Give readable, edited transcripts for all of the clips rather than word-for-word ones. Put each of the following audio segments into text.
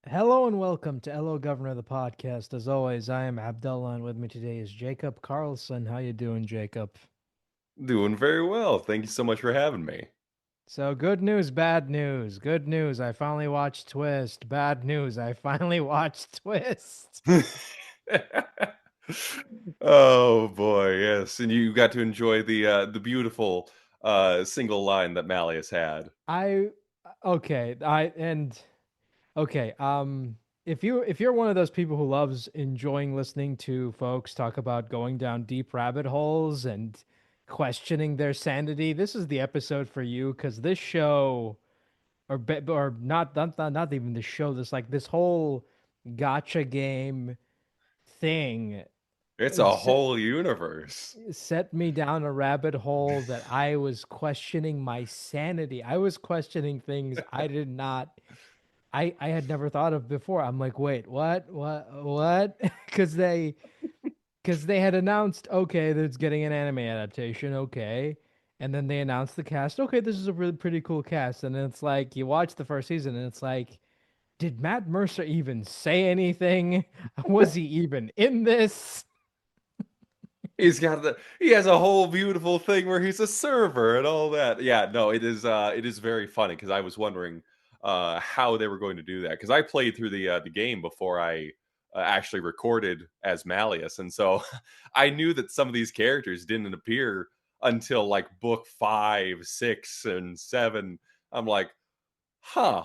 Hello and welcome to Hello Governor the podcast. As always, I am Abdullah and with me today is Jacob Carlson. How you doing, Jacob? Doing very well. Thank you so much for having me. So good news, bad news. Good news, I finally watched Twist. Bad news, I finally watched Twist. Oh boy, yes. And you got to enjoy the beautiful single line that Malleus had. I okay, I and okay, if you're one of those people who loves enjoying listening to folks talk about going down deep rabbit holes and questioning their sanity, this is the episode for you because this show or not even the show, this whole gotcha game thing It's a whole universe. set me down a rabbit hole that I was questioning my sanity. I was questioning things I did not I had never thought of before. I'm like, wait, what? Because they had announced, okay, that it's getting an anime adaptation, okay, and then they announced the cast. Okay, this is a really pretty cool cast, and then it's like you watch the first season, and it's like, did Matt Mercer even say anything? Was he even in this? He has a whole beautiful thing where he's a server and all that. Yeah, no, it is very funny because I was wondering how they were going to do that because I played through the game before I actually recorded as Malleus, and so I knew that some of these characters didn't appear until like book 5, 6, and 7. I'm like, huh.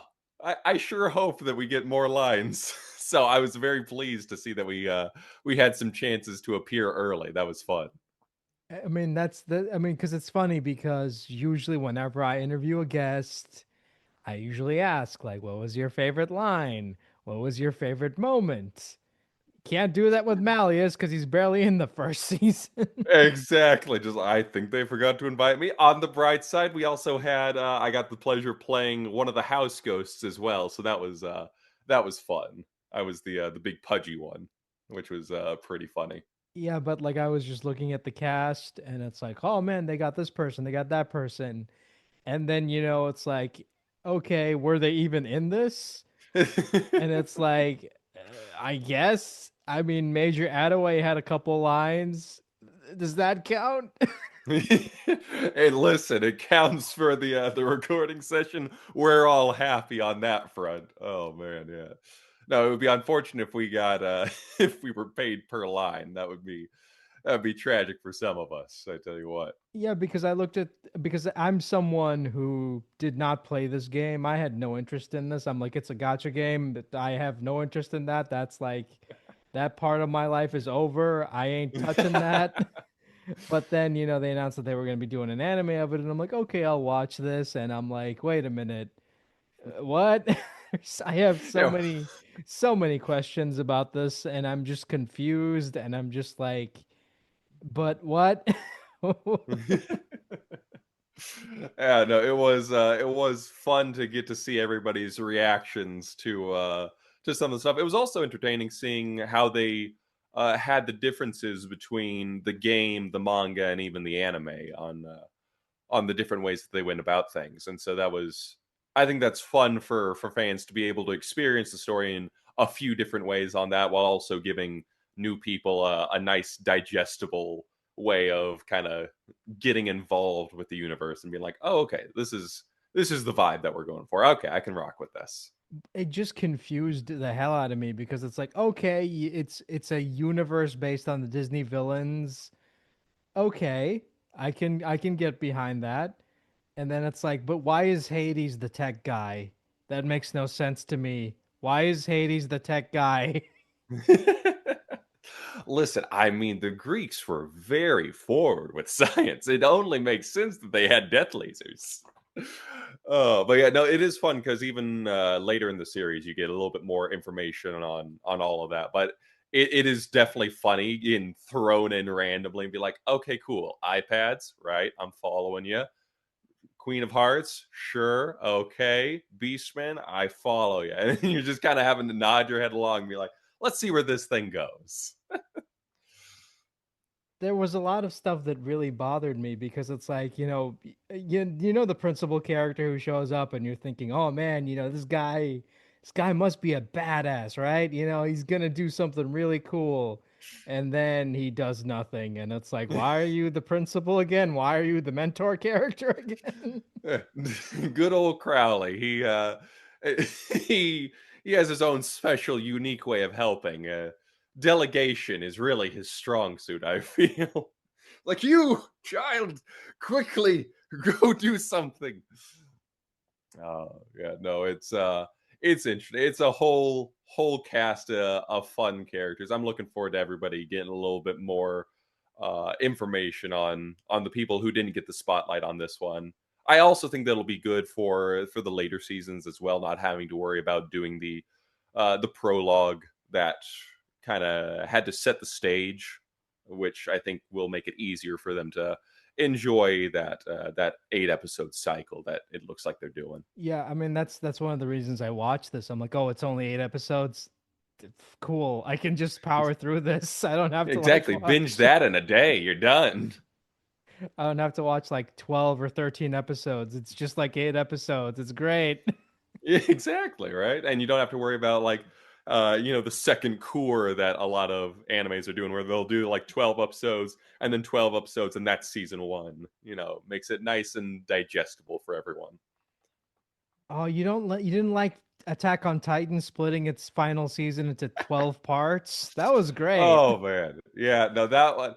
I sure hope that we get more lines. So I was very pleased to see that we had some chances to appear early. That was fun. I mean, because it's funny because usually whenever I interview a guest, I usually ask, like, what was your favorite line? What was your favorite moment? Can't do that with Malleus because he's barely in the first season. Exactly. Just I think they forgot to invite me. On the bright side, we also had I got the pleasure of playing one of the house ghosts as well. So that was fun. I was the big pudgy one, which was pretty funny. Yeah, but like I was just looking at the cast and it's like, oh man, they got this person, they got that person. And then, it's like, okay, were they even in this? And it's like, I guess. I mean, Major Attaway had a couple lines. Does that count? Hey, listen, it counts for the recording session. We're all happy on that front. Oh man, yeah. No, it would be unfortunate if we got if we were paid per line. That'd be tragic for some of us. I tell you what. Yeah, because I'm someone who did not play this game. I had no interest in this. I'm like, it's a gotcha game, but I have no interest in that. That's like that part of my life is over. I ain't touching that. But then, they announced that they were going to be doing an anime of it, and I'm like, okay, I'll watch this. And I'm like, wait a minute, what? I have Yeah. so many questions about this, and I'm just confused, and I'm just like, but what? Yeah, no, it was fun to get to see everybody's reactions to some of the stuff. It was also entertaining seeing how they had the differences between the game, the manga, and even the anime on the different ways that they went about things. And so that was, I think that's fun for fans to be able to experience the story in a few different ways on that, while also giving new people a nice digestible way of kind of getting involved with the universe and being like, oh, okay, this is the vibe that we're going for. Okay, I can rock with this. It just confused the hell out of me because it's like, okay, it's a universe based on the Disney villains. Okay, I can get behind that. And then it's like, but why is Hades the tech guy? That makes no sense to me. Why is Hades the tech guy? Listen, I mean, the Greeks were very forward with science. It only makes sense that they had death lasers. Oh, but yeah, no, it is fun because even later in the series, you get a little bit more information on all of that. But it is definitely funny in thrown in randomly and be like, okay, cool, iPads, right? I'm following you. Queen of Hearts, sure, okay. Beastman, I follow you, and you're just kind of having to nod your head along and be like, let's see where this thing goes. There was a lot of stuff that really bothered me because it's like, you know the principal character who shows up and you're thinking, "Oh man, this guy this guy must be a badass, right? You know, he's gonna do something really cool. And then he does nothing. And it's like, why are you the principal again? Why are you the mentor character again? Good old Crowley. He he has his own special, unique way of helping. Delegation is really his strong suit, I feel. Like, you, child, quickly go do something. Oh yeah, no, it's interesting. It's a whole cast of fun characters. I'm looking forward to everybody getting a little bit more information on the people who didn't get the spotlight on this one. I also think that'll be good for the later seasons as well, not having to worry about doing the prologue that kind of had to set the stage, which I think will make it easier for them to enjoy that 8 episode cycle that it looks like they're doing. Yeah, I mean that's one of the reasons I watched this. I'm like, oh, it's only 8 episodes. Cool. I can just power through this. I don't have to like Exactly. Binge watch. that in a day. You're done. I don't have to watch like 12 or 13 episodes. It's just like 8 episodes. It's great. Yeah, exactly, right? And you don't have to worry about like the second cour that a lot of animes are doing where they'll do like 12 episodes and then 12 episodes and that's season 1. Makes it nice and digestible for everyone. Oh, you didn't like Attack on Titan splitting its final season into 12 parts? That was great. Oh man. Yeah, no, that one.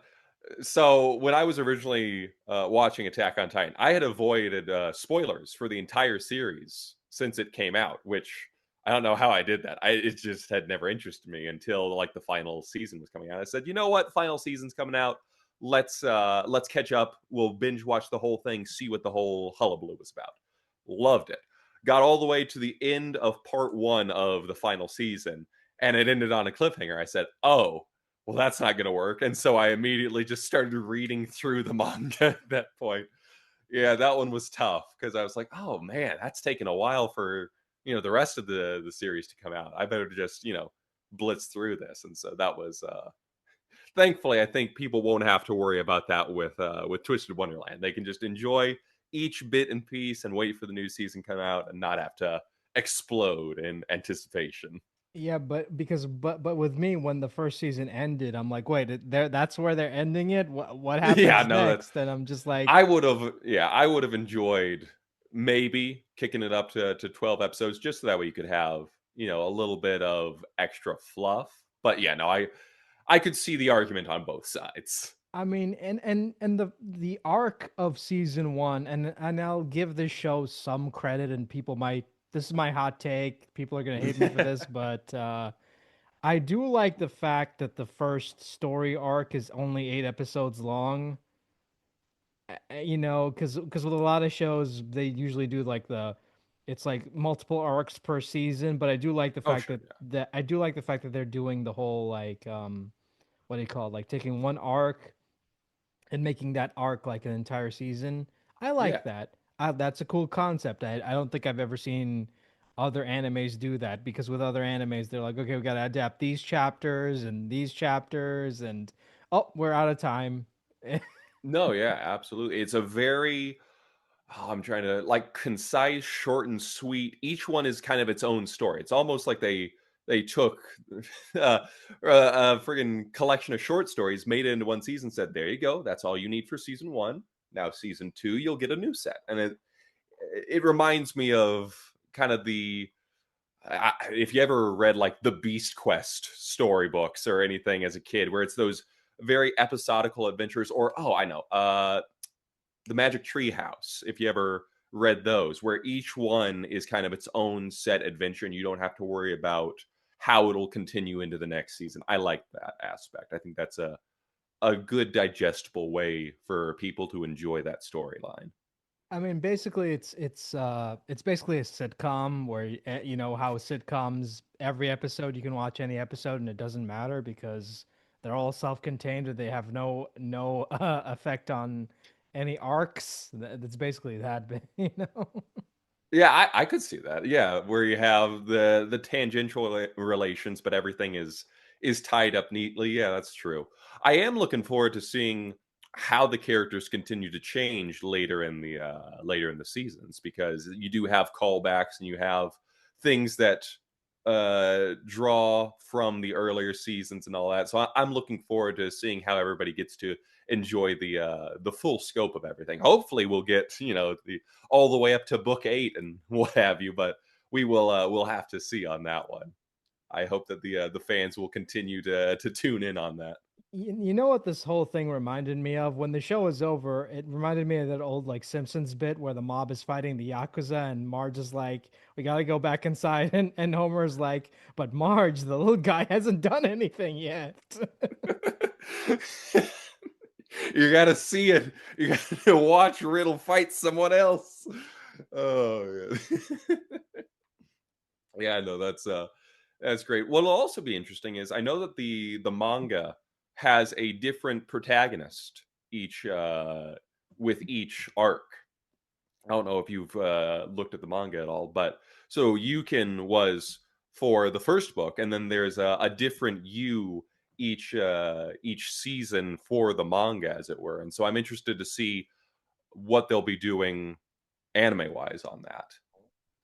So when I was originally watching Attack on Titan, I had avoided spoilers for the entire series since it came out, which I don't know how I did that. It just had never interested me until like the final season was coming out. I said, you know what, final season's coming out. Let's catch up. We'll binge watch the whole thing, see what the whole hullabaloo was about. Loved it. Got all the way to the end of part 1 of the final season, and it ended on a cliffhanger. I said, oh, well, that's not going to work. And so I immediately just started reading through the manga at that point. Yeah, that one was tough because I was like, oh man, that's taken a while for the rest of the series to come out. I better just blitz through this. And so that was thankfully I think people won't have to worry about that with Twisted Wonderland. They can just enjoy each bit and piece and wait for the new season come out and not have to explode in anticipation. Yeah, but with me, when the first season ended, I'm like, wait, that's where they're ending it. What Yeah, happens no, that next? And I'm just like, I would have enjoyed maybe kicking it up to 12 episodes just so that way you could have, a little bit of extra fluff. But yeah, no, I could see the argument on both sides. I mean, and the arc of season one, and I'll give this show some credit, and people might. This is my hot take. People are gonna hate me for this, but I do like the fact that the first story arc is only 8 episodes long. You know, because with a lot of shows, they usually do like it's like multiple arcs per season. But I do like the Oh, fact sure, that yeah. I do like the fact that they're doing the whole like what do you call it? Like taking one arc and making that arc like an entire season. I Yeah. like that. That's a cool concept. I don't think I've ever seen other animes do that because with other animes, they're like, okay, we got to adapt these chapters, and oh, we're out of time. No, yeah, absolutely. It's a very I'm trying to like concise, short and sweet. Each one is kind of its own story. It's almost like they took a friggin' collection of short stories, made it into one season, said, "There you go. That's all you need for season 1. Now season 2, you'll get a new set." And it reminds me of kind of if you ever read like the Beast Quest storybooks or anything as a kid, where it's those very episodical adventures, or oh, I know, the Magic Tree House, if you ever read those, where each one is kind of its own set adventure and you don't have to worry about how it'll continue into the next season. I like that aspect. I think that's a good digestible way for people to enjoy that storyline. I mean, basically, it's basically a sitcom where you know how sitcoms every episode you can watch any episode and it doesn't matter because they're all self-contained or they have no effect on any arcs. That's basically that, you know. Yeah, I could see that. Yeah, where you have the tangential relations, but everything is tied up neatly. Yeah, that's true. I am looking forward to seeing how the characters continue to change later in the seasons because you do have callbacks and you have things that draw from the earlier seasons and all that. So I'm looking forward to seeing how everybody gets to enjoy the full scope of everything. Hopefully, we'll get the all the way up to book 8 and what have you, but we'll have to see on that one. I hope that the fans will continue to tune in on that. You know what this whole thing reminded me of? When the show was over, it reminded me of that old like Simpsons bit where the mob is fighting the Yakuza and Marge is like, we gotta go back inside, and Homer's like, but Marge, the little guy hasn't done anything yet. You gotta see it. You gotta watch Riddle fight someone else. Oh yeah. Yeah, no, that's great. What'll also be interesting is I know that the manga has a different protagonist each with each arc. I don't know if you've looked at the manga at all, but so Yukin was for the first book, and then there's a different you each season for the manga, as it were. And so I'm interested to see what they'll be doing anime wise on that.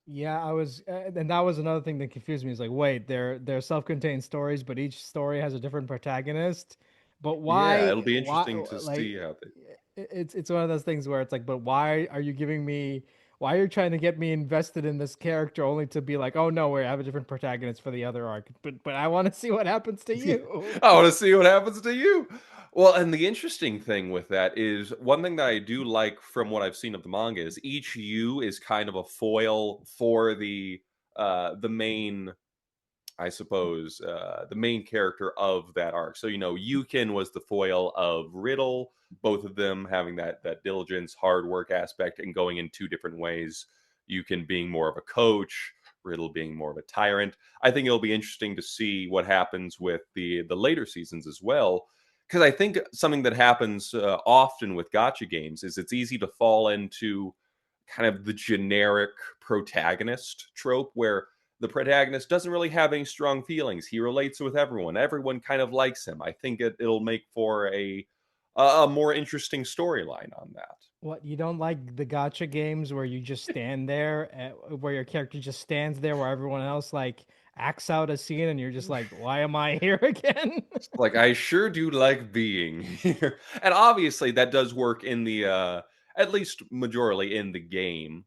Yeah, I was, and that was another thing that confused me. Is like, wait, they're self-contained stories, but each story has a different protagonist. But Yeah, why? it'll be Why? interesting to Like, see how they. it's one of those things where it's like, but why are you giving me? Why are you trying to get me invested in this character only to be like, oh no, we have a different protagonist for the other arc. But I want to see what happens to you. I want to see what happens to you. Well, and the interesting thing with that is one thing that I do like from what I've seen of the manga is each you is kind of a foil for the main, I suppose, the main character of that arc. So Yukin was the foil of Riddle, both of them having that diligence, hard work aspect, and going in two different ways. Yukin being more of a coach, Riddle being more of a tyrant. I think it'll be interesting to see what happens with the later seasons as well. Because I think something that happens often with gotcha games is it's easy to fall into kind of the generic protagonist trope where the protagonist doesn't really have any strong feelings. He relates with everyone. Everyone kind of likes him. I think it'll make for a more interesting storyline on that. What, you don't like the gotcha games where you just stand there, where your character just stands there, where everyone else like acts out a scene, and you're just like, why am I here again? Like I sure do like being here, and obviously that does work in the at least majorly in the game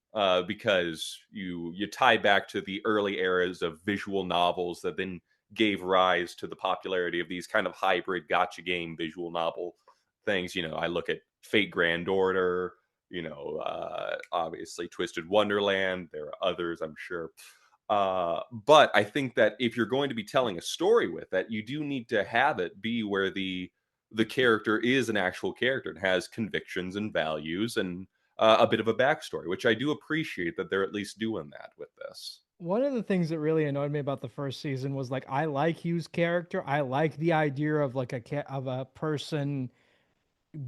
because you tie back to the early eras of visual novels that then gave rise to the popularity of these kind of hybrid gotcha game visual novel things. I look at Fate Grand Order, obviously Twisted Wonderland. There are others, I'm sure. But I think that if you're going to be telling a story with that, you do need to have it be where the character is an actual character and has convictions and values and a bit of a backstory, which I do appreciate that they're at least doing that with this. One of the things that really annoyed me about the first season was like, I like Hugh's character. I like the idea of like of a person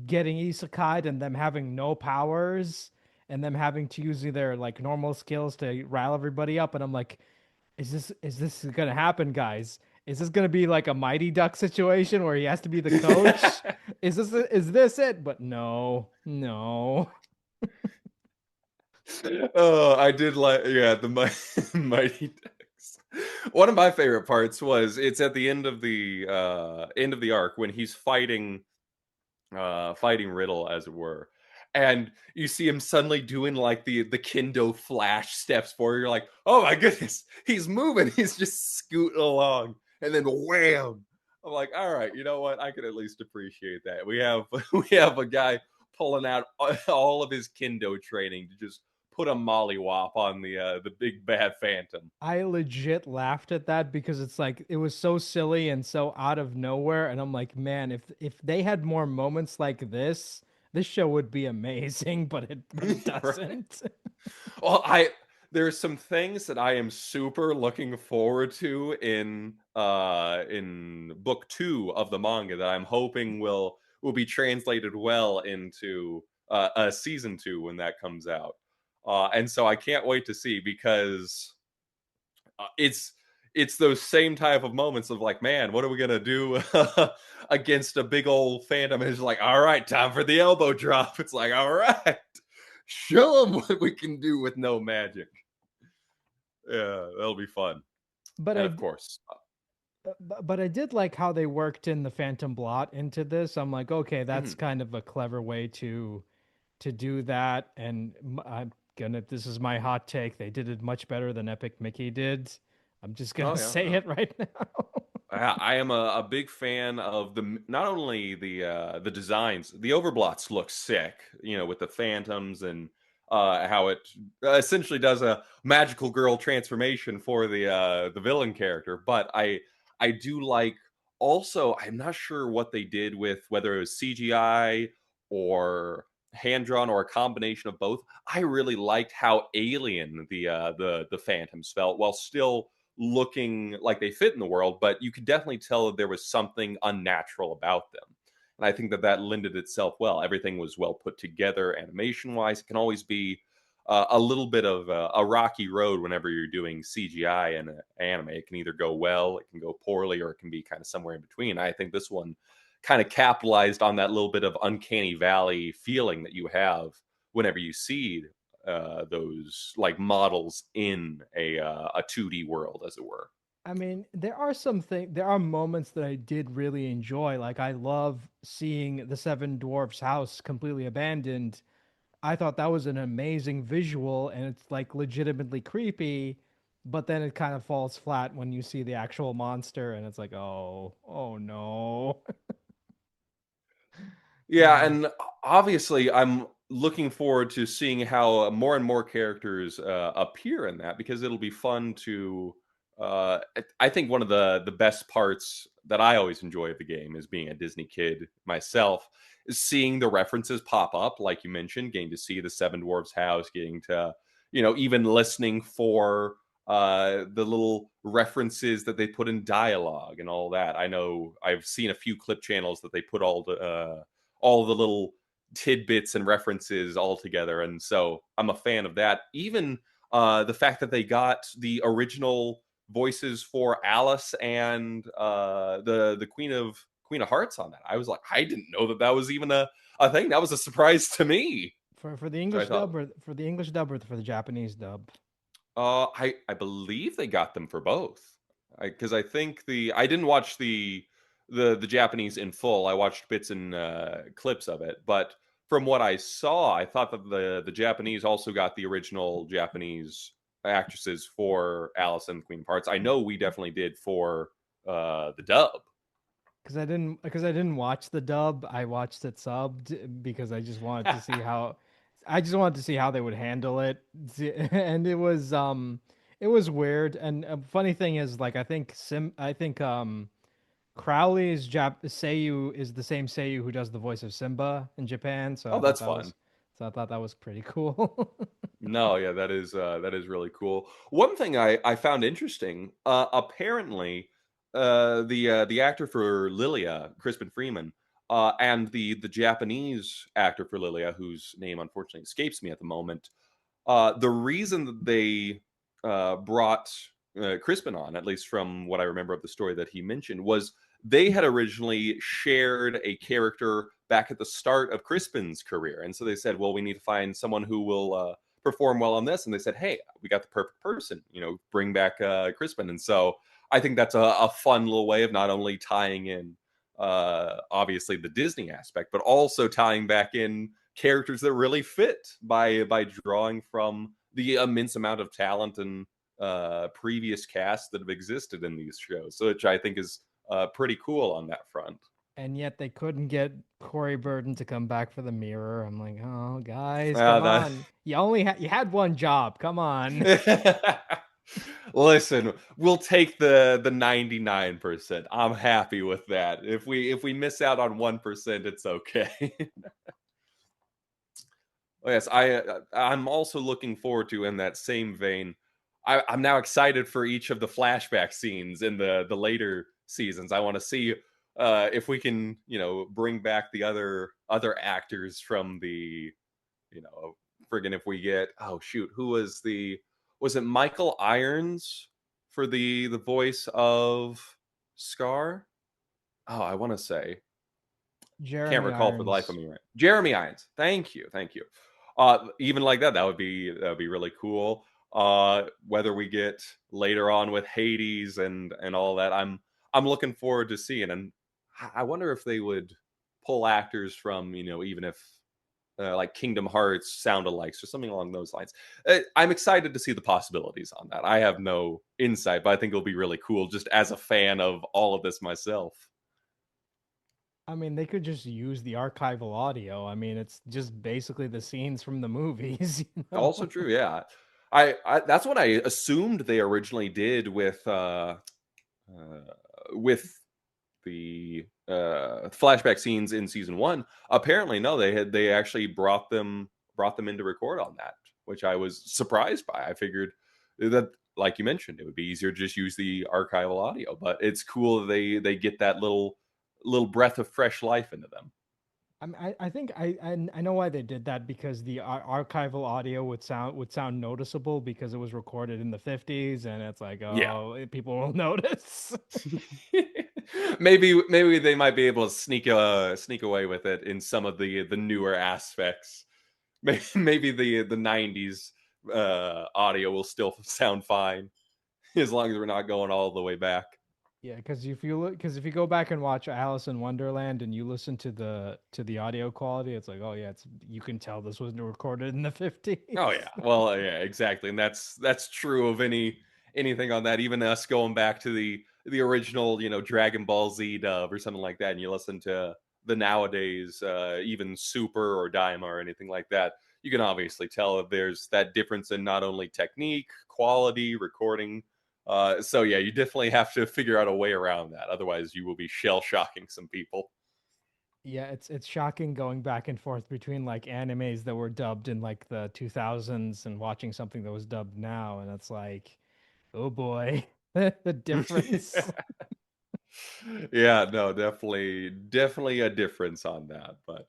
getting isekai'd and them having no powers and them having to use their like normal skills to rile everybody up. And I'm like, is this gonna happen, guys? Is this gonna be like a Mighty Duck situation where he has to be the coach? Is this it? But no, no. Oh, I did like, yeah, the Mighty Ducks. One of my favorite parts was it's at the end of the arc when he's fighting Riddle, as it were. And you see him suddenly doing like the kendo flash steps forward. You're like, oh my goodness, he's moving. He's just scooting along. And then wham. I'm like, all right, you know what? I can at least appreciate that. We have we have a guy pulling out all of his kendo training to just put a mollywop on the big bad phantom. I legit laughed at that because it's like it was so silly and so out of nowhere, and I'm like, man, if they had more moments like this show would be amazing, but it Right? doesn't. Well, there's some things that I am super looking forward to in book 2 of the manga that I'm hoping will be translated well into season 2 when that comes out. And so I can't wait to see because it's those same type of moments of like, man, what are we gonna do against a big old phantom? And it's like, all right, time for the elbow drop. It's like, all right, show them what we can do with no magic. Yeah, that'll be fun. but And I of course, but I did like how they worked in the Phantom Blot into this. I'm like, okay, that's mhm. kind of a clever way to do that. And I'm gonna, this is my hot take. They did it much better than Epic Mickey did. I'm just Oh gonna yeah, say no. it right now. I am a big fan of not only the designs. The overblots look sick, with the phantoms and how it essentially does a magical girl transformation for the villain character. But I do like, also, I'm not sure what they did with, whether it was CGI or hand drawn or a combination of both. I really liked how alien the phantoms felt, while still looking like they fit in the world, but you could definitely tell that there was something unnatural about them. And I think that that lended itself well. Everything was well put together animation wise. It can always be a little bit of a rocky road whenever you're doing CGI and anime. It can either go well, it can go poorly, or it can be kind of somewhere in between. I think this one kind of capitalized on that little bit of uncanny valley feeling that you have whenever you see those like models in a 2D world, as it were. I mean, there are moments that I did really enjoy. Like I love seeing the Seven Dwarfs house completely abandoned. I thought that was an amazing visual and it's like legitimately creepy, but then it kind of falls flat when you see the actual monster and it's like, "Oh, oh no." Yeah, Uh, and obviously, I'm looking forward to seeing how more and more characters appear in that, because it'll be fun to. I think one of the best parts that I always enjoy of the game, is being a Disney kid myself, is seeing the references pop up, like you mentioned, getting to see the Seven Dwarfs house, getting to, even listening for the little references that they put in dialogue and all that. I know I've seen a few clip channels that they put all the little tidbits and references all together, and so I'm a fan of that. Even the fact that they got the original voices for Alice and the Queen of Hearts on that. I was like, I didn't know that that was even a thing. That was a surprise to me. for the So I English thought, dub or for the English dub or for the Japanese dub? I believe they got them for both. Because I think I didn't watch the Japanese in full. I watched bits and clips of it, but from what I saw, I thought that the Japanese also got the original Japanese actresses for Alice and the Queen of Hearts. I know we definitely did for the dub. Because I didn't watch the dub. I watched it subbed because I just wanted to see how I just wanted to see how they would handle it. And it was weird. And a funny thing is like I think Crowley's Jap Seiyu is the same Seiyu who does the voice of Simba in Japan. Oh, that's fun. So I thought that was pretty cool. No, yeah, that is really cool. One thing I found interesting, apparently, the actor for Lilia, Crispin Freeman, and the Japanese actor for Lilia, whose name unfortunately escapes me at the moment, the reason that they brought Crispin on, at least from what I remember of the story that he mentioned, was they had originally shared a character back at the start of Crispin's career, and so they said, "Well, we need to find someone who will perform well on this." And they said, "Hey, we got the perfect person. Bring back Crispin." And so I think that's a fun little way of not only tying in obviously the Disney aspect, but also tying back in characters that really fit by drawing from the immense amount of talent and previous casts that have existed in these shows, so which I think is pretty cool on that front. And yet they couldn't get Corey Burton to come back for the mirror. I'm like, oh, guys, come That on. You had one job. Come on. Listen, we'll take the 99%. I'm happy with that. If we miss out on 1%, it's okay. Oh, yes, I'm also looking forward to, in that same vein. I'm now excited for each of the flashback scenes in the later seasons. I want to see if we can, bring back the other actors from the, you know friggin', if we get, oh shoot, who was it Michael Irons for the voice of Scar? Oh, I want to say, can't Jeremy recall for the life of Irons. me, right? Jeremy Irons. Thank you. Even like that, that would be really cool. Whether we get later on with Hades and all that, I'm looking forward to seeing. And I wonder if they would pull actors from, even if like Kingdom Hearts sound alikes or something along those lines. I'm excited to see the possibilities on that. I have no insight, but I think it'll be really cool just as a fan of all of this myself. I mean, they could just use the archival audio. I mean, it's just basically the scenes from the movies, you know? Also true, yeah. I that's what I assumed they originally did with the flashback scenes in season one. Apparently, no, they actually brought them into record on that, which I was surprised by. I figured that, like you mentioned, it would be easier to just use the archival audio, but it's cool that they get that little breath of fresh life into them. I think I know why they did that because the archival audio would sound noticeable because it was recorded in the 50s and it's like, Yeah. oh, people will notice. Maybe they might be able to sneak away with it in some of the newer aspects. Maybe the 90s audio will still sound fine as long as we're not going all the way back. Yeah, because if you go back and watch Alice in Wonderland and you listen to the audio quality, it's like, oh yeah, it's you can tell this was recorded in the Oh 50s. yeah. Well, yeah, exactly. And that's true of anything on that. Even us going back to the original, Dragon Ball Z dub or something like that, and you listen to the nowadays, even Super or Daima or anything like that, you can obviously tell that there's that difference in not only technique, quality, recording. So yeah, you definitely have to figure out a way around that. Otherwise, you will be shell shocking some people. Yeah, it's shocking going back and forth between like animes that were dubbed in like the 2000s and watching something that was dubbed now, and it's like, oh boy, the difference. Yeah, no, definitely a difference on that. But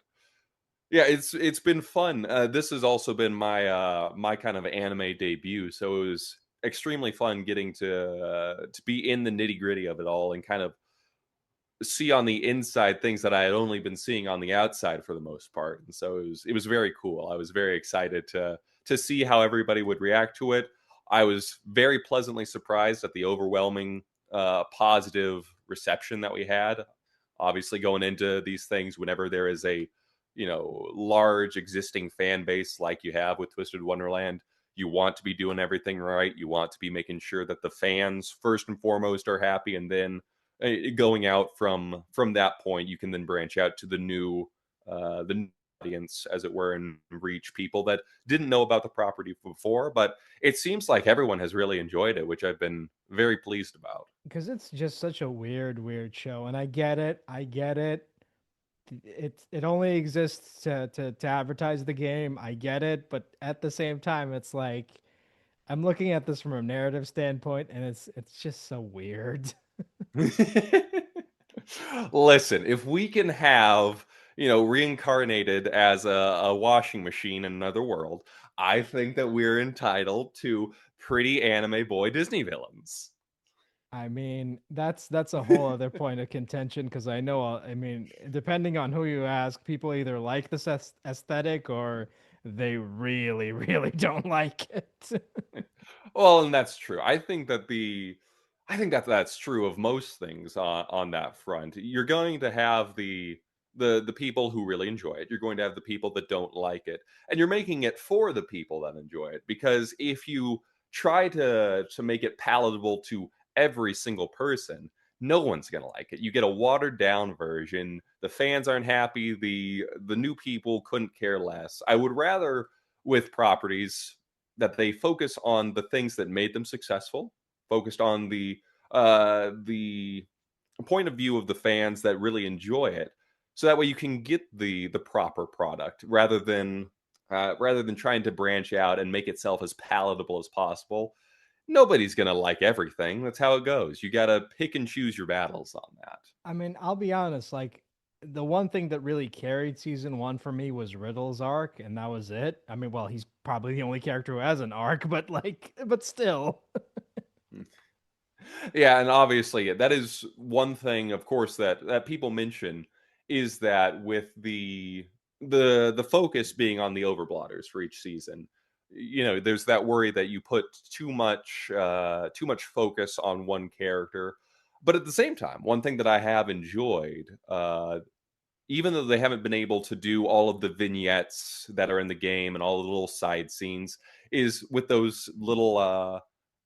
yeah, it's been fun. This has also been my kind of anime debut, so it was extremely fun getting to be in the nitty gritty of it all and kind of see on the inside things that I had only been seeing on the outside for the most part. And so it was very cool. I was very excited to see how everybody would react to it. I was very pleasantly surprised at the overwhelming positive reception that we had. Obviously, going into these things, whenever there is a large existing fan base like you have with Twisted Wonderland, you want to be doing everything right. You want to be making sure that the fans first and foremost are happy, and then going out from that point, you can then branch out to the new audience, as it were, and reach people that didn't know about the property before. But it seems like everyone has really enjoyed it, which I've been very pleased about. Because it's just such a weird show, and I get it. I get it. It only exists to advertise the game. I get it, but at the same time, it's like I'm looking at this from a narrative standpoint, and it's just so weird. Listen, if we can have, reincarnated as a washing machine in another world, I think that we're entitled to pretty anime boy Disney villains. I mean, that's a whole other point of contention because I know, I mean, depending on who you ask, people either like this aesthetic or they really, really don't like it. Well, and that's true. I think that that's true of most things on that front. You're going to have the people who really enjoy it. You're going to have the people that don't like it, and you're making it for the people that enjoy it. Because if you try to make it palatable to every single person, no one's going to like it. You get a watered down version. The fans aren't happy. The new people couldn't care less. I would rather, with properties, that they focus on the things that made them successful, focused on the point of view of the fans that really enjoy it, so that way you can get the proper product rather than trying to branch out and make itself as palatable as possible. Nobody's gonna like everything. That's how it goes. You gotta pick and choose your battles on that. I mean, I'll be honest, like the one thing that really carried season one for me was Riddle's arc, and that was it. I mean, well, he's probably the only character who has an arc, but like, but still. Yeah, and obviously that is one thing, of course, that people mention, is that with the focus being on the overblotters for each season, there's that worry that you put too much focus on one character. But at the same time, one thing that I have enjoyed, even though they haven't been able to do all of the vignettes that are in the game and all the little side scenes, is with those little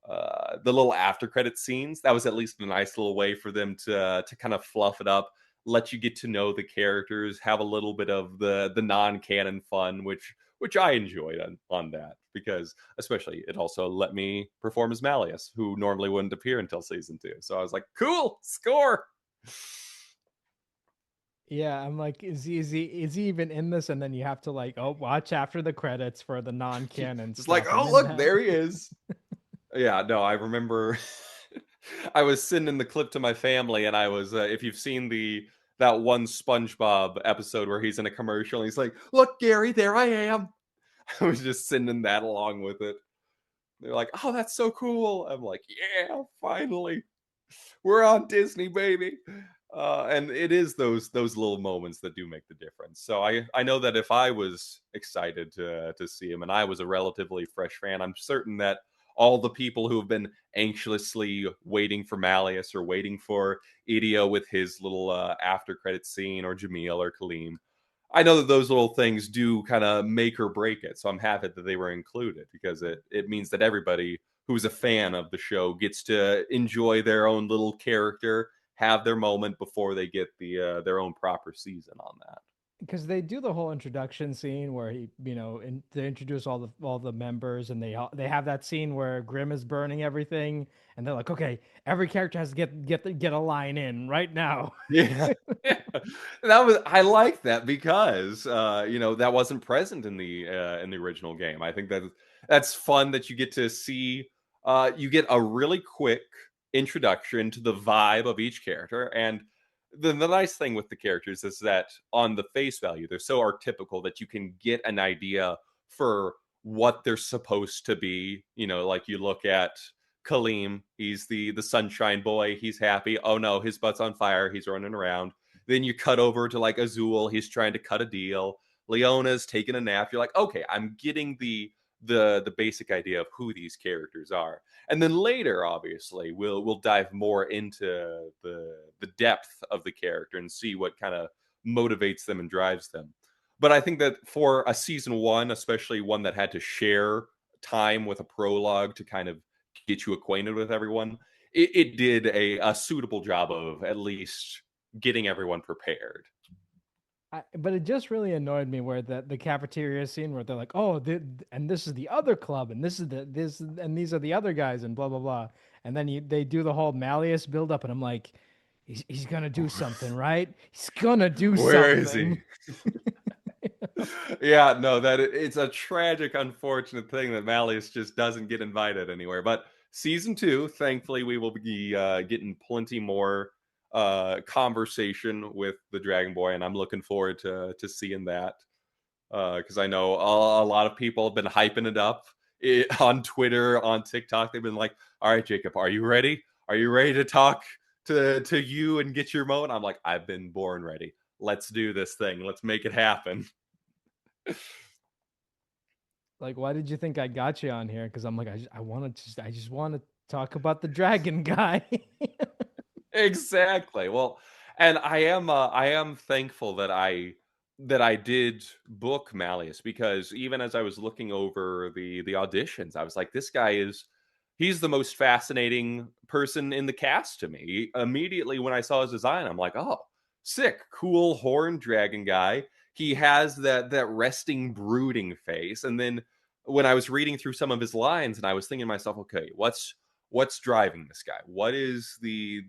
the little after credit scenes. That was at least a nice little way for them to kind of fluff it up, let you get to know the characters, have a little bit of the non-canon fun, which I enjoyed on that, because especially it also let me perform as Malleus, who normally wouldn't appear until season 2. So I was like, cool, score. Yeah, I'm like, is he even in this? And then you have to like, oh, watch after the credits for the non-canon It's like, stuff. I'm oh in look, that. there he is. Yeah, no, I remember I was sending the clip to my family, and I was, if you've seen that one SpongeBob episode where he's in a commercial, and he's like, "Look, Gary, there I am." I was just sending that along with it. They're like, "Oh, that's so cool." I'm like, "Yeah, finally, we're on Disney, baby." And it is those little moments that do make the difference. So I know that if I was excited to see him, and I was a relatively fresh fan, I'm certain that all the people who have been anxiously waiting for Malleus, or waiting for Idio with his little after credit scene, or Jamil or Kaleem, I know that those little things do kind of make or break it. So I'm happy that they were included, because it means that everybody who's a fan of the show gets to enjoy their own little character, have their moment before they get their own proper season on that. Because they do the whole introduction scene where they introduce all the members, and they have that scene where Grimm is burning everything, and they're like, okay, every character has to get a line in right now. Yeah. Yeah. I like that, because that wasn't present in the original game. I think that's fun, that you get to see, you get a really quick introduction to the vibe of each character. And the nice thing with the characters is that on the face value, they're so archetypical that you can get an idea for what they're supposed to be. Like, you look at Kaleem, he's the sunshine boy, he's happy. Oh no, his butt's on fire, he's running around. Then you cut over to like Azul, he's trying to cut a deal. Leona's taking a nap. You're like, okay, I'm getting the basic idea of who these characters are. And then later, obviously, we'll dive more into the depth of the character and see what kind of motivates them and drives them. But I think that for a season 1, especially one that had to share time with a prologue to kind of get you acquainted with everyone, it did a suitable job of at least getting everyone prepared. But it just really annoyed me where the cafeteria scene where they're like, oh, and this is the other club, and and these are the other guys, and blah blah blah, and then they do the whole Malleus build up, and I'm like, he's gonna do something, right? He's gonna do Where is he? something. Yeah, no, it's a tragic, unfortunate thing that Malleus just doesn't get invited anywhere. But season 2, thankfully, we will be getting plenty more conversation with the Dragon Boy, and I'm looking forward to seeing that, because I know a lot of people have been hyping it up on Twitter, on TikTok. They've been like, "All right, Jacob, are you ready? Are you ready to talk to you and get your moment?" I'm like, "I've been born ready. Let's do this thing. Let's make it happen." Like, why did you think I got you on here? Because I'm like, I just want to talk about the dragon guy. Exactly. Well, and I am thankful that I did book Malleus, because even as I was looking over the auditions, I was like, this guy he's the most fascinating person in the cast to me. Immediately when I saw his design, I'm like, oh, sick, cool horned dragon guy. He has that resting, brooding face. And then when I was reading through some of his lines, and I was thinking to myself, okay, what's driving this guy? What is the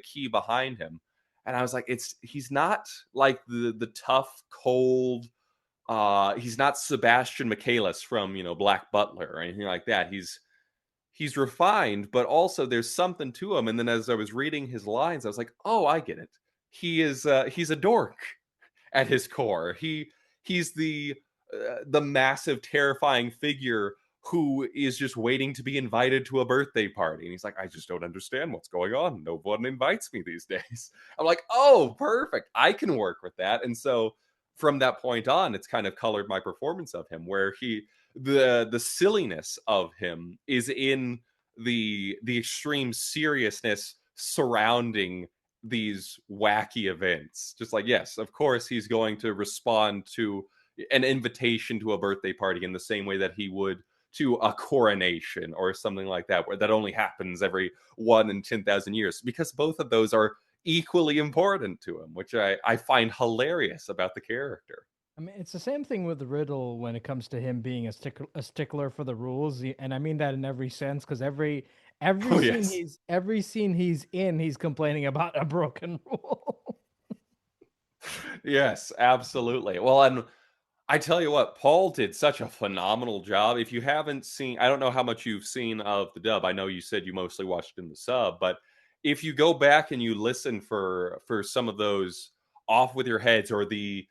key behind him? And I was like, he's not like the tough, cold, he's not Sebastian Michaelis from, Black Butler or anything like that. He's refined, but also there's something to him. And then as I was reading his lines, I was like, oh, I get it. He's a dork at his core. He's the massive, terrifying figure who is just waiting to be invited to a birthday party. And he's like, I just don't understand what's going on. No one invites me these days. I'm like, oh, perfect. I can work with that. And so from that point on, it's kind of colored my performance of him, where the silliness of him is in the extreme seriousness surrounding these wacky events. Just like, yes, of course he's going to respond to an invitation to a birthday party in the same way that he would to a coronation or something like that, where that only happens every 1 in 10,000 years, because both of those are equally important to him, which I find hilarious about the character. I mean, it's the same thing with Riddle when it comes to him being a stickler for the rules, and I mean that in every sense, because Oh, yes. every scene he's in, he's complaining about a broken rule. Yes, absolutely. Well, and I tell you what, Paul did such a phenomenal job. If you haven't seen, I don't know how much you've seen of the dub. I know you said you mostly watched in the sub, but if you go back and you listen for some of those off with your heads, or the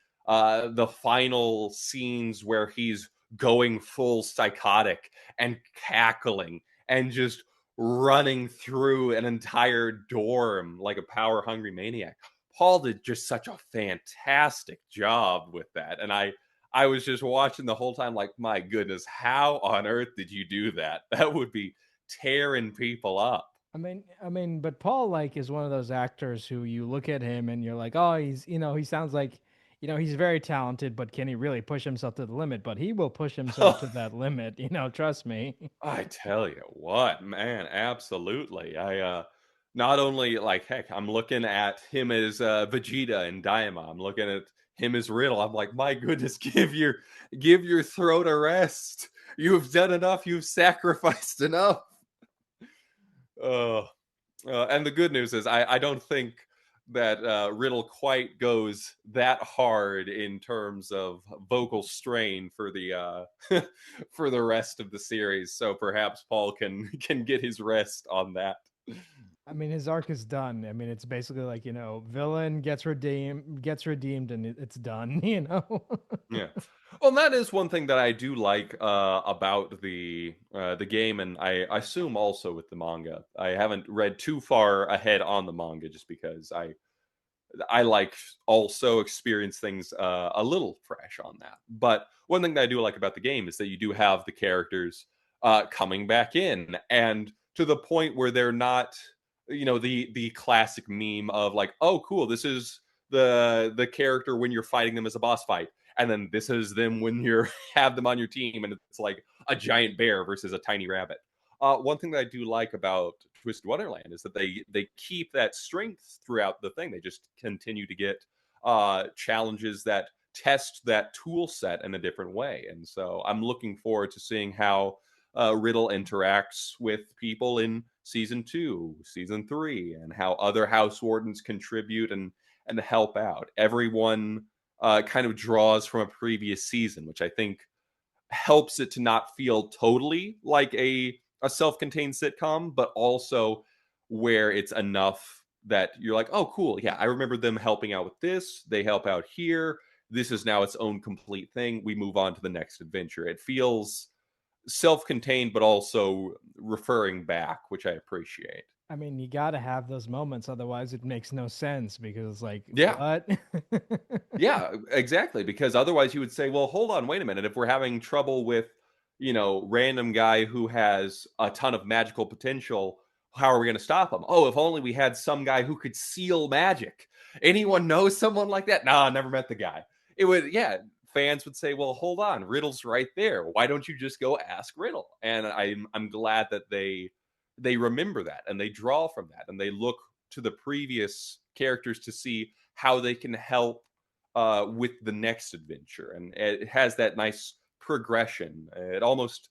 final scenes where he's going full psychotic and cackling and just running through an entire dorm like a power hungry maniac. Paul did just such a fantastic job with that. And I was just watching the whole time, like, my goodness, how on earth did you do that? That would be tearing people up. But Paul like is one of those actors who you look at him and you're like, oh, he sounds like, he's very talented, but can he really push himself to the limit? But he will push himself to that limit, trust me. I tell you what, man, absolutely. Not only, like, heck, I'm looking at him as Vegeta and Daima. I'm looking at him as Riddle. I'm like, my goodness, give your throat a rest. You've done enough. You've sacrificed enough. Uh, and the good news is, I don't think that Riddle quite goes that hard in terms of vocal strain for the for the rest of the series. So perhaps Paul can can get his rest on that. I mean, his arc is done. I mean, it's basically like, villain gets redeemed, and it's done. Yeah. Well, that is one thing that I do like about the game, and I assume also with the manga. I haven't read too far ahead on the manga just because I like also experience things a little fresh on that. But one thing that I do like about the game is that you do have the characters coming back in, and to the point where they're not, the classic meme of like, oh, cool, this is the character when you're fighting them as a boss fight, and then this is them when you're have them on your team, and it's like a giant bear versus a tiny rabbit. One thing that I do like about Twisted Wonderland is that they keep that strength throughout the thing. They just continue to get challenges that test that tool set in a different way. And so I'm looking forward to seeing how Riddle interacts with people in season 2, season 3, and how other House Wardens contribute and help out. Everyone kind of draws from a previous season, which I think helps it to not feel totally like a self-contained sitcom, but also where it's enough that you're like, oh, cool, yeah, I remember them helping out with this. They help out here. This is now its own complete thing. We move on to the next adventure. It feels self-contained, but also referring back, which I appreciate. I mean, you got to have those moments, otherwise it makes no sense because it's like, Yeah. what? Yeah, exactly. Because otherwise, you would say, well, hold on, wait a minute. If we're having trouble with, random guy who has a ton of magical potential, how are we going to stop him? Oh, if only we had some guy who could seal magic. Anyone know someone like that? Nah, I never met the guy. It would, yeah. Fans would say, well, hold on, Riddle's right there. Why don't you just go ask Riddle? And I'm glad that they remember that and they draw from that and they look to the previous characters to see how they can help with the next adventure, and it has that nice progression. It almost,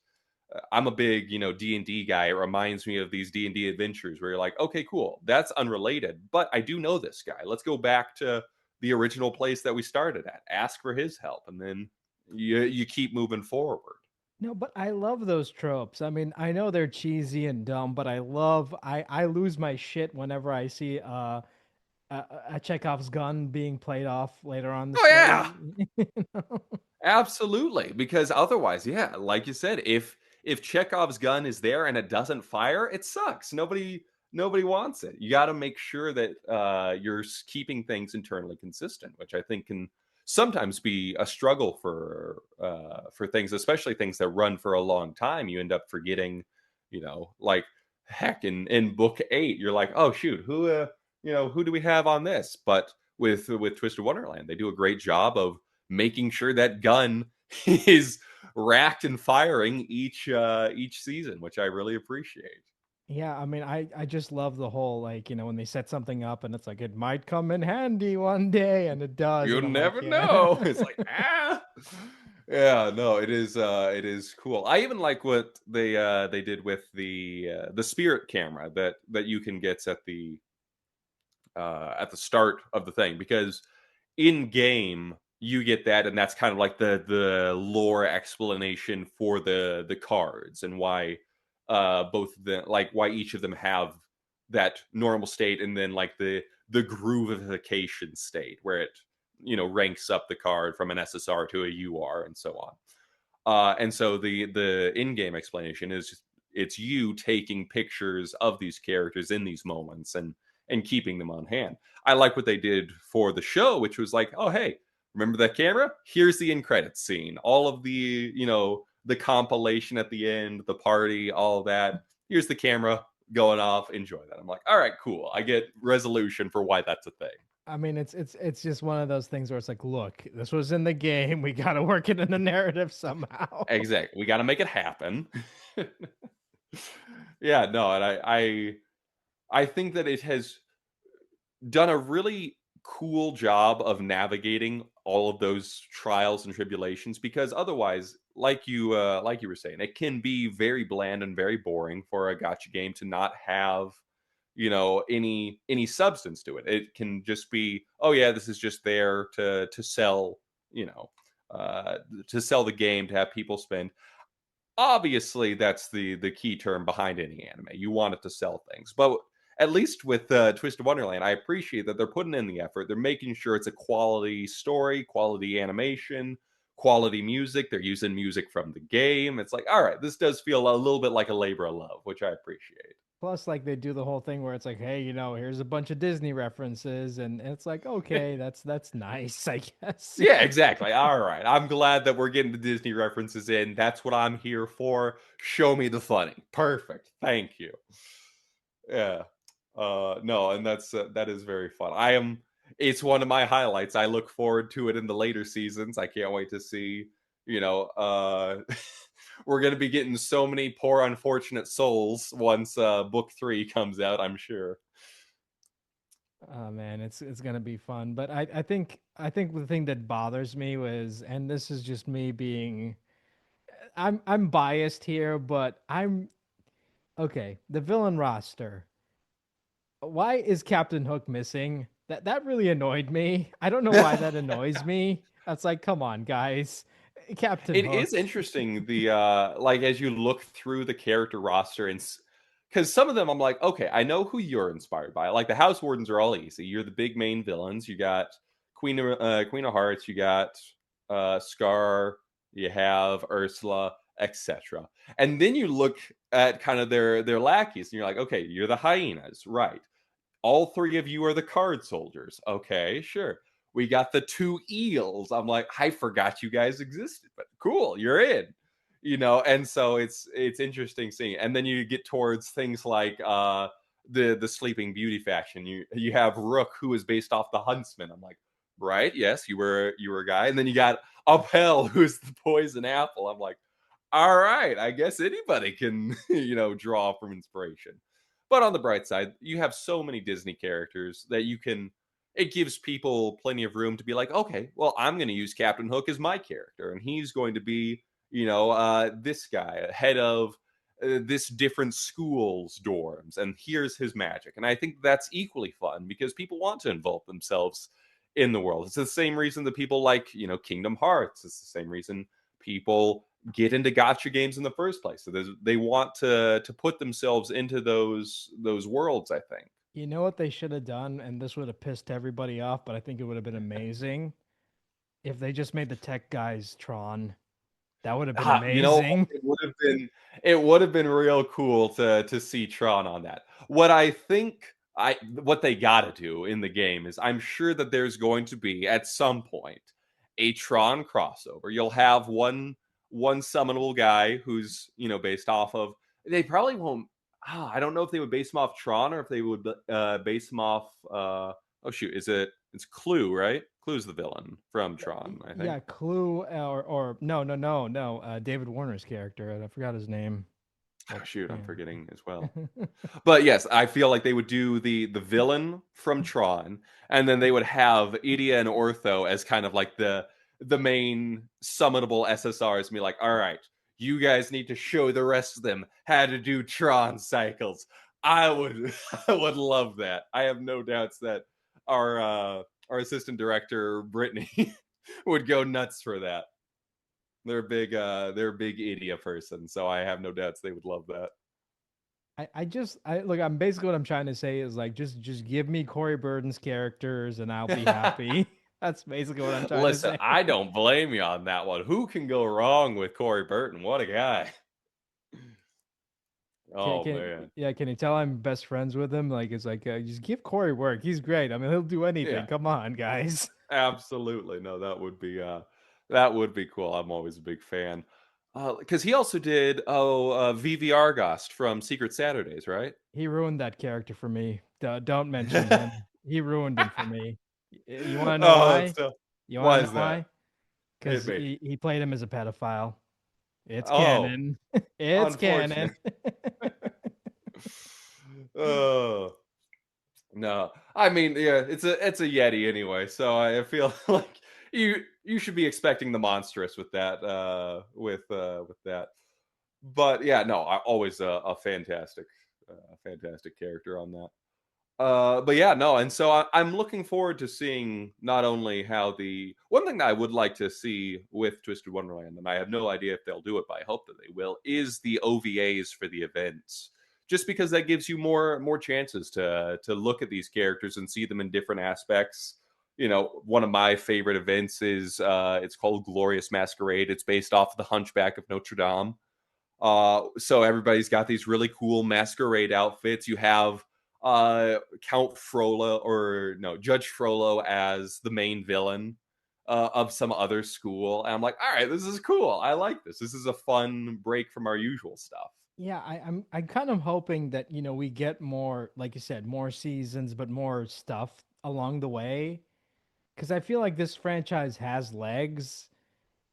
I'm a big D&D guy. It reminds me of these D&D adventures where you're like, okay, cool, that's unrelated, but I do know this guy. Let's go back to the original place that we started at, ask for his help, and then you keep moving forward. No, but I love those tropes. I mean, I know they're cheesy and dumb, but I lose my shit whenever I see a Chekhov's gun being played off later on in the Oh story. yeah, absolutely, because otherwise, yeah, like you said, if Chekhov's gun is there and it doesn't fire, it sucks. Nobody wants it. You got to make sure that you're keeping things internally consistent, which I think can sometimes be a struggle for things, especially things that run for a long time. You end up forgetting, like heck in book 8, you're like, oh shoot, who do we have on this? But with Twisted Wonderland, they do a great job of making sure that gun is racked and firing each season, which I really appreciate. Yeah, I mean, I just love the whole like, when they set something up and it's like it might come in handy one day and it does You and I'm like, never yeah. know. It's like, yeah, no, it is cool. I even like what they did with the spirit camera that you can get at the start of the thing, because in game you get that, and that's kind of like the lore explanation for the cards and why both the like why each of them have that normal state, and then like the groovification state where it ranks up the card from an SSR to a UR and so on. And so the in-game explanation is it's you taking pictures of these characters in these moments and keeping them on hand. I like what they did for the show, which was like, oh hey, remember that camera? Here's the in credits scene. All of the compilation at the end, the party, all of that. Here's the camera going off. Enjoy that. I'm like, all right, cool. I get resolution for why that's a thing. I mean, it's just one of those things where it's like, look, this was in the game. We got to work it in the narrative somehow. Exactly. We got to make it happen. Yeah, no, and I think that it has done a really cool job of navigating all of those trials and tribulations, because otherwise, like you were saying, it can be very bland and very boring for a gotcha game to not have any substance to it. It can just be, oh yeah, this is just there to sell, you know to sell the game, to have people spend. Obviously that's the key term behind any anime. You want it to sell things, but at least with Twisted Wonderland, I appreciate that they're putting in the effort. They're making sure it's a quality story, quality animation, quality music. They're using music from the game. It's like, all right, this does feel a little bit like a labor of love, which I appreciate. Plus, like they do the whole thing where it's like, hey, here's a bunch of Disney references, and it's like, okay, that's nice, I guess. Yeah, exactly. All right. I'm glad that we're getting the Disney references in. That's what I'm here for. Show me the funny. Perfect. Thank you. Yeah. No, and that is very fun. It's one of my highlights. I look forward to it in the later seasons. I can't wait to see, you know, we're going to be getting so many poor unfortunate souls once book 3 comes out, I'm sure. Oh man, it's gonna be fun. But I think the thing that bothers me was, and this is just me being, I'm biased here, but I'm okay. The villain roster. Why is Captain Hook missing? That really annoyed me. I don't know why that annoys me. That's like, come on, guys. Captain It Hook. is interesting, the like as you look through the character roster, and because some of them I'm like, okay, I know who you're inspired by. Like the House Wardens are all easy. You're the big main villains. You got Queen of Hearts. You got Scar. You have Ursula, etc. And then you look at kind of their lackeys, and you're like, okay, you're the hyenas, right? All 3 of you are the card soldiers. Okay, sure. We got the 2 eels. I'm like, I forgot you guys existed, but cool, you're in. And so it's interesting seeing. And then you get towards things like the Sleeping Beauty faction. You have Rook, who is based off the Huntsman. I'm like, right, yes, you were a guy. And then you got Uphell, who's the Poison Apple. I'm like, all right, I guess anybody can, draw from inspiration. But on the bright side, you have so many Disney characters that it gives people plenty of room to be like, okay, well, I'm going to use Captain Hook as my character, and he's going to be, this guy, head of this different school's dorms, and here's his magic. And I think that's equally fun because people want to involve themselves in the world. It's the same reason that people like, Kingdom Hearts. It's the same reason people get into gotcha games in the first place. So they want to put themselves into those worlds, I think. You know what they should have done, and this would have pissed everybody off, but I think it would have been amazing if they just made the tech guys Tron. That would have been amazing. It would have been real cool to see Tron on that. What they got to do in the game is, I'm sure that there's going to be at some point a Tron crossover. You'll have one summonable guy who's based off of. They probably won't. I don't know if they would base him off Tron or if they would base him off. Oh shoot, it's Clue, right? Clue's the villain from Tron, I think. Yeah, Clue or no, David Warner's character. I forgot his name. Oh But shoot, I'm yeah. forgetting as well. But yes, I feel like they would do the villain from Tron, and then they would have Idia and Ortho as kind of like the main summonable SSRs, and be like, all right, you guys need to show the rest of them how to do Tron cycles. I would I would love that. I have no doubts that our assistant director Brittany would go nuts for that. They're a big Idia person, so I have no doubts they would love that. I look. I'm basically what I'm trying to say is like just give me Corey Burton's characters and I'll be happy. That's basically what I'm trying to Listen, say. I don't blame you on that one. Who can go wrong with Corey Burton? What a guy. Oh man. Can you tell I'm best friends with him? Like it's like just give Corey work. He's great. I mean, he'll do anything. Yeah, Come on, guys. absolutely. No, that would be cool. I'm always a big fan. Because he also did VV Argost from Secret Saturdays, right? He ruined that character for me. Don't mention him. He ruined him for me. You want to know Oh, that's why? so. You want Why to know is that? why? Hit Because me. he played him as a pedophile. It's Oh, canon. It's canon. unfortunate. Oh. No, I mean, yeah, it's a Yeti anyway, so I feel like you should be expecting the monstrous with that with that. But yeah, no, always a fantastic character on that. But yeah, no, and so I'm looking forward to seeing not only how the one thing that I would like to see with Twisted Wonderland, and I have no idea if they'll do it, but I hope that they will, is the OVAs for the events. Just because that gives you more chances to look at these characters and see them in different aspects. One of my favorite events is it's called Glorious Masquerade. It's based off of the Hunchback of Notre Dame. So everybody's got these really cool masquerade outfits. You have Count Frollo, or no, Judge Frollo as the main villain of some other school. And I'm like, all right, this is cool. I like this. This is a fun break from our usual stuff. Yeah, I'm kind of hoping that we get more, like you said, more seasons, but more stuff along the way. Because I feel like this franchise has legs,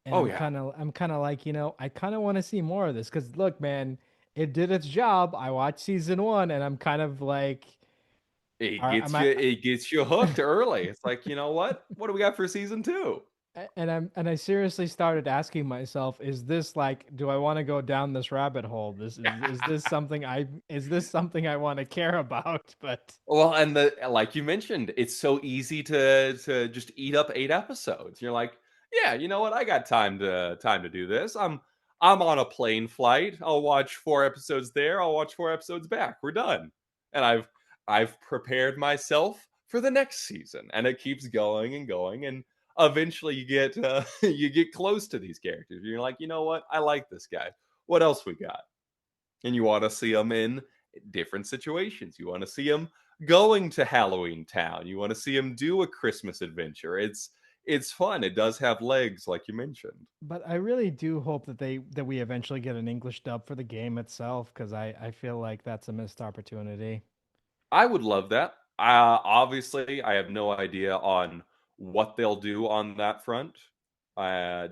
and Oh yeah, I'm kind of like I kind of want to see more of this. Because look, man, it did its job. I watched season one, and I'm kind of like, am I? it gets you hooked early. It's like, you know what? What do we got for season two? And I seriously started asking myself, is this like, do I want to go down this rabbit hole? Is this something I want to care about? But Well, and the like you mentioned, it's so easy to just eat up 8 episodes. You're like, yeah, you know what? I got time to do this. I'm on a plane flight. I'll watch 4 episodes there. I'll watch 4 episodes back. We're done. And I've prepared myself for the next season, and it keeps going and going, and eventually you get you get close to these characters. You're like, you know what? I like this guy. What else we got? And you want to see them in different situations. You want to see them going to Halloween Town. You want to see them do a Christmas adventure. It's fun. It does have legs, like you mentioned. but I really do hope that we eventually get an English dub for the game itself, because I feel like that's a missed opportunity. I would love that. Obviously, I have no idea on what they'll do on that front.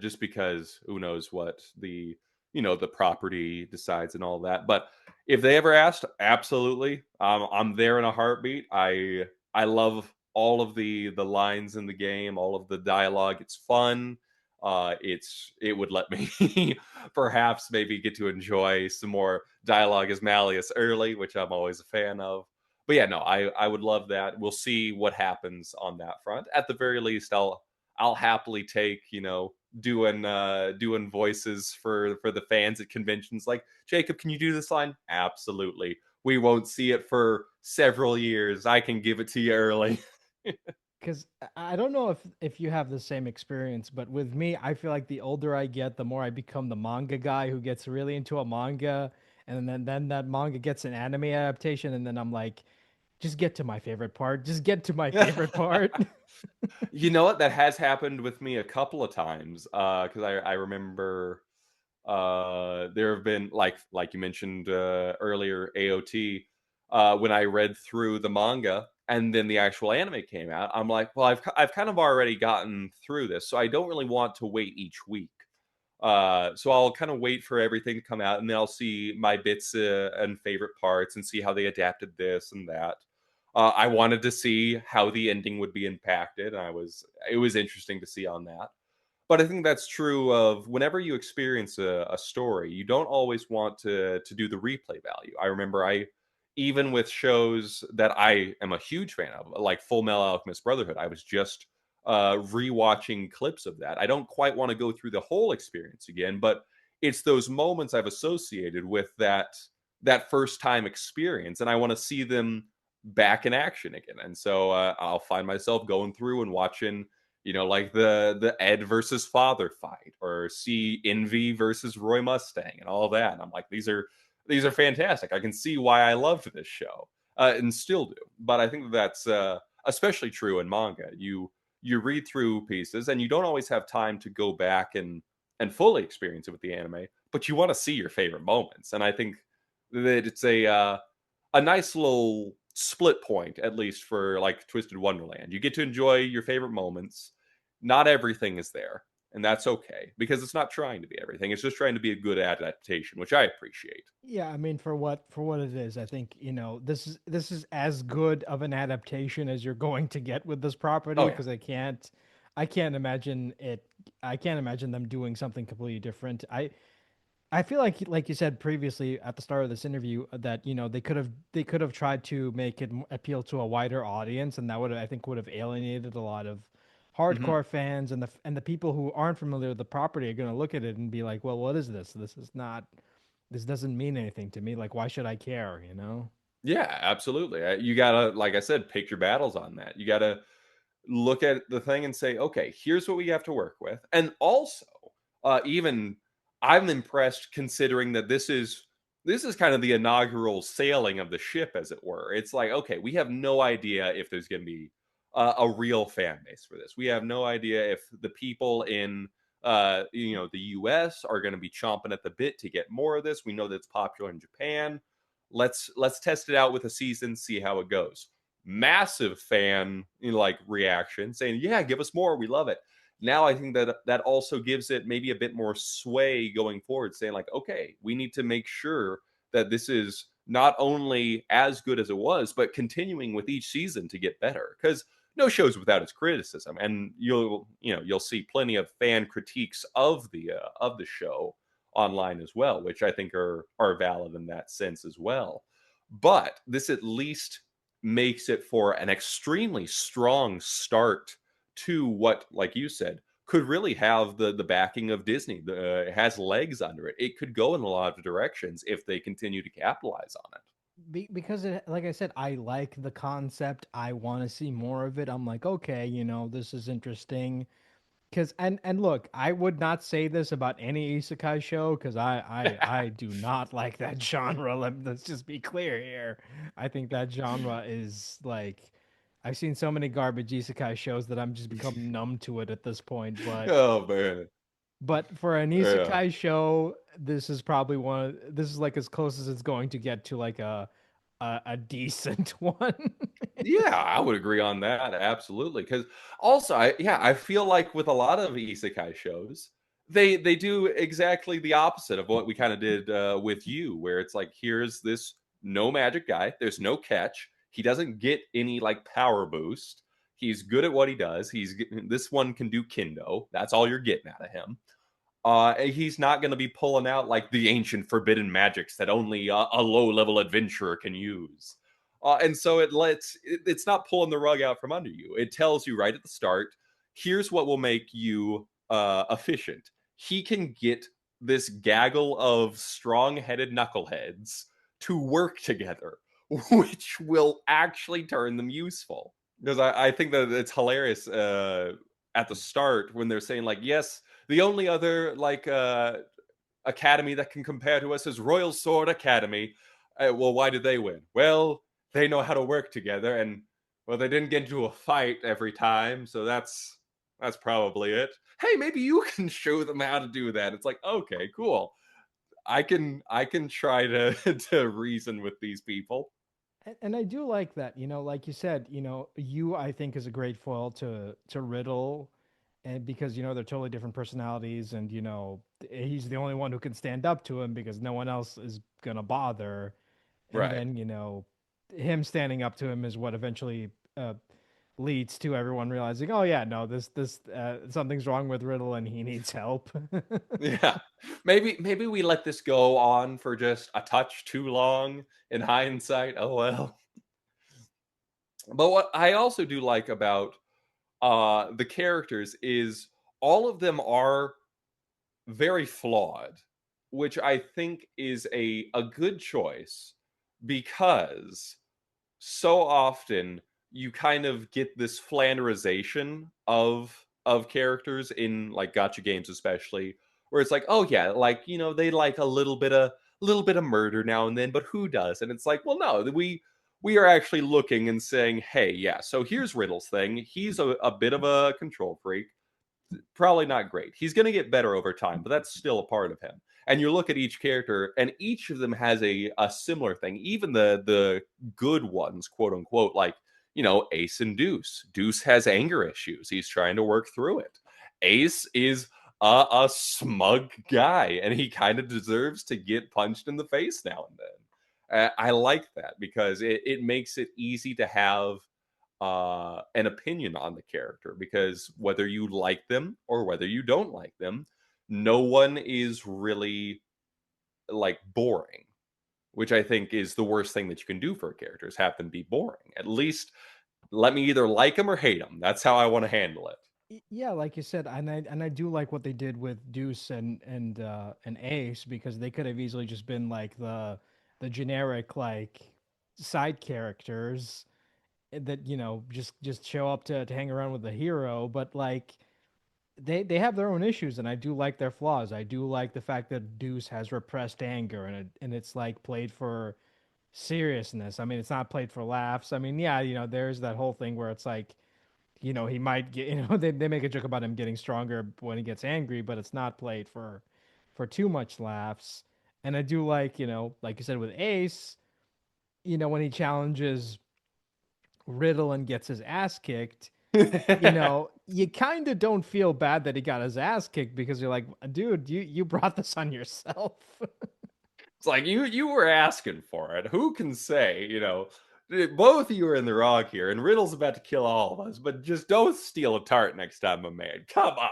Just because who knows what the property decides and all that. But if they ever asked, absolutely, I'm there in a heartbeat. I love all of the lines in the game, all of the dialogue. It's fun. It would let me perhaps maybe get to enjoy some more dialogue as Malleus early, which I'm always a fan of. But yeah, no, I would love that. We'll see what happens on that front. At the very least, I'll happily take doing voices for the fans at conventions. Like, Jacob, can you do this line? Absolutely. We won't see it for several years. I can give it to you early. Because I don't know if you have the same experience, but with me, I feel like the older I get, the more I become the manga guy who gets really into a manga, and then that manga gets an anime adaptation, and then I'm like, Just get to my favorite part. Just get to my favorite part. You know what? That has happened with me a couple of times. Because I remember there have been like you mentioned earlier, AOT. When I read through the manga and then the actual anime came out, I'm like, well, I've kind of already gotten through this, so I don't really want to wait each week. So I'll kind of wait for everything to come out, and then I'll see my bits and favorite parts, and see how they adapted this and that. I wanted to see how the ending would be impacted, and it was interesting to see on that. But I think that's true of whenever you experience a story, you don't always want to do the replay value. I remember even with shows that I am a huge fan of, like Full Metal Alchemist Brotherhood, I was just rewatching clips of that. I don't quite want to go through the whole experience again, but it's those moments I've associated with that first time experience, and I want to see them back in action again. And so I'll find myself going through and watching, like the Ed versus Father fight, or see Envy versus Roy Mustang and all that. And I'm like, these are fantastic. I can see why I loved this show, and still do. But I think that's especially true in manga. You read through pieces, and you don't always have time to go back and fully experience it with the anime, but you want to see your favorite moments. And I think that it's a nice little split point, at least for like Twisted Wonderland. You get to enjoy your favorite moments. Not everything is there, and that's okay, because it's not trying to be everything. It's just trying to be a good adaptation, which I appreciate. Yeah, I mean, for what it is, I think, this is as good of an adaptation as you're going to get with this property, Oh yeah. because I can't imagine I can't imagine them doing something completely different. I feel like you said previously at the start of this interview, that they could have tried to make it appeal to a wider audience, and that I think would have alienated a lot of Hmm. hardcore fans, and the people who aren't familiar with the property are going to look at it and be like, well, what is this? This doesn't mean anything to me. Like, why should I care? Yeah, absolutely. You gotta, like I said, pick your battles on that. You gotta look at the thing and say, okay, here's what we have to work with. And also, even I'm impressed, considering that this is kind of the inaugural sailing of the ship, as it were. It's like, okay, we have no idea if there's going to be a real fan base for this. We have no idea if the people in the US are going to be chomping at the bit to get more of this. We know that it's popular in Japan. Let's test it out with a season, see how it goes. Massive fan, like, reaction, saying, yeah, give us more, we love it. Now I think that also gives it maybe a bit more sway going forward, saying like, okay, we need to make sure that this is not only as good as it was, but continuing with each season to get better, because no show's without its criticism. And you'll see plenty of fan critiques of the show online as well, which I think are valid in that sense as well. But this at least makes it for an extremely strong start to what, like you said, could really have the backing of Disney. It has legs under it. It could go in a lot of directions if they continue to capitalize on it. Because like I said, I like the concept. I want to see more of it. I'm like, okay, this is interesting. Because and look, I would not say this about any isekai show, because I do not like that genre. Let's just be clear here. I think that genre is like, I've seen so many garbage isekai shows that I'm just become numb to it at this point. But Oh man, for an yeah. isekai show, this is like as close as it's going to get to like a decent one. Yeah, I would agree on that, absolutely. Because also, I feel like with a lot of isekai shows, they do exactly the opposite of what we kind of did with you, where it's like, here's this no magic guy, there's no catch, he doesn't get any like power boost, he's good at what he does. This one can do kendo. That's all you're getting out of him. He's not going to be pulling out like the ancient forbidden magics that only a low level adventurer can use. And so it's not pulling the rug out from under you. It tells you right at the start, here's what will make you efficient. He can get this gaggle of strong headed knuckleheads to work together, which will actually turn them useful. Because I think that it's hilarious at the start when they're saying, like, yes, the only other like academy that can compare to us is Royal Sword Academy. Well, why did they win? Well, they know how to work together, and well, they didn't get into a fight every time, so that's probably it. Hey, maybe you can show them how to do that. It's like, okay, cool. I can try to to reason with these people. And I do like that, like you said, you I think is a great foil to Riddle, and because they're totally different personalities, and he's the only one who can stand up to him because no one else is gonna bother, and Right. then him standing up to him is what eventually leads to everyone realizing, oh yeah, no, this something's wrong with Riddle and he needs help. Yeah. Maybe we let this go on for just a touch too long in hindsight. Oh well. But what I also do like about the characters is all of them are very flawed, which I think is a good choice because so often you kind of get this flanderization of characters in like gotcha games especially, where it's like, oh yeah, like they like a little bit of murder now and then, but who does? And it's like, well, no, we are actually looking and saying, hey, yeah, so here's Riddle's thing. He's a bit of a control freak, probably not great. He's going to get better over time, but that's still a part of him. And you look at each character, and each of them has a similar thing. Even the good ones, quote unquote, like Ace and Deuce. Deuce has anger issues. He's trying to work through it. Ace is a smug guy, and he kind of deserves to get punched in the face now and then. I like that because it makes it easy to have an opinion on the character, because whether you like them or whether you don't like them, no one is really like boring, which I think is the worst thing that you can do for a character, is have them be boring. At least let me either like them or hate them. That's how I want to handle it. Yeah, like you said, and I do like what they did with Deuce and Ace, because they could have easily just been like the generic like side characters that just show up to hang around with the hero, but like they have their own issues, and I do like their flaws. I do like the fact that Deuce has repressed anger, and it's like played for seriousness. I mean, it's not played for laughs. I mean, yeah, there's that whole thing where it's like, he might get, they make a joke about him getting stronger when he gets angry, but it's not played for too much laughs. And I do like, like you said with Ace, when he challenges Riddle and gets his ass kicked, you kind of don't feel bad that he got his ass kicked, because you're like, dude, you brought this on yourself. It's like you were asking for it. Who can say, both of you are in the wrong here, and Riddle's about to kill all of us, but just don't steal a tart next time, my man. Come on.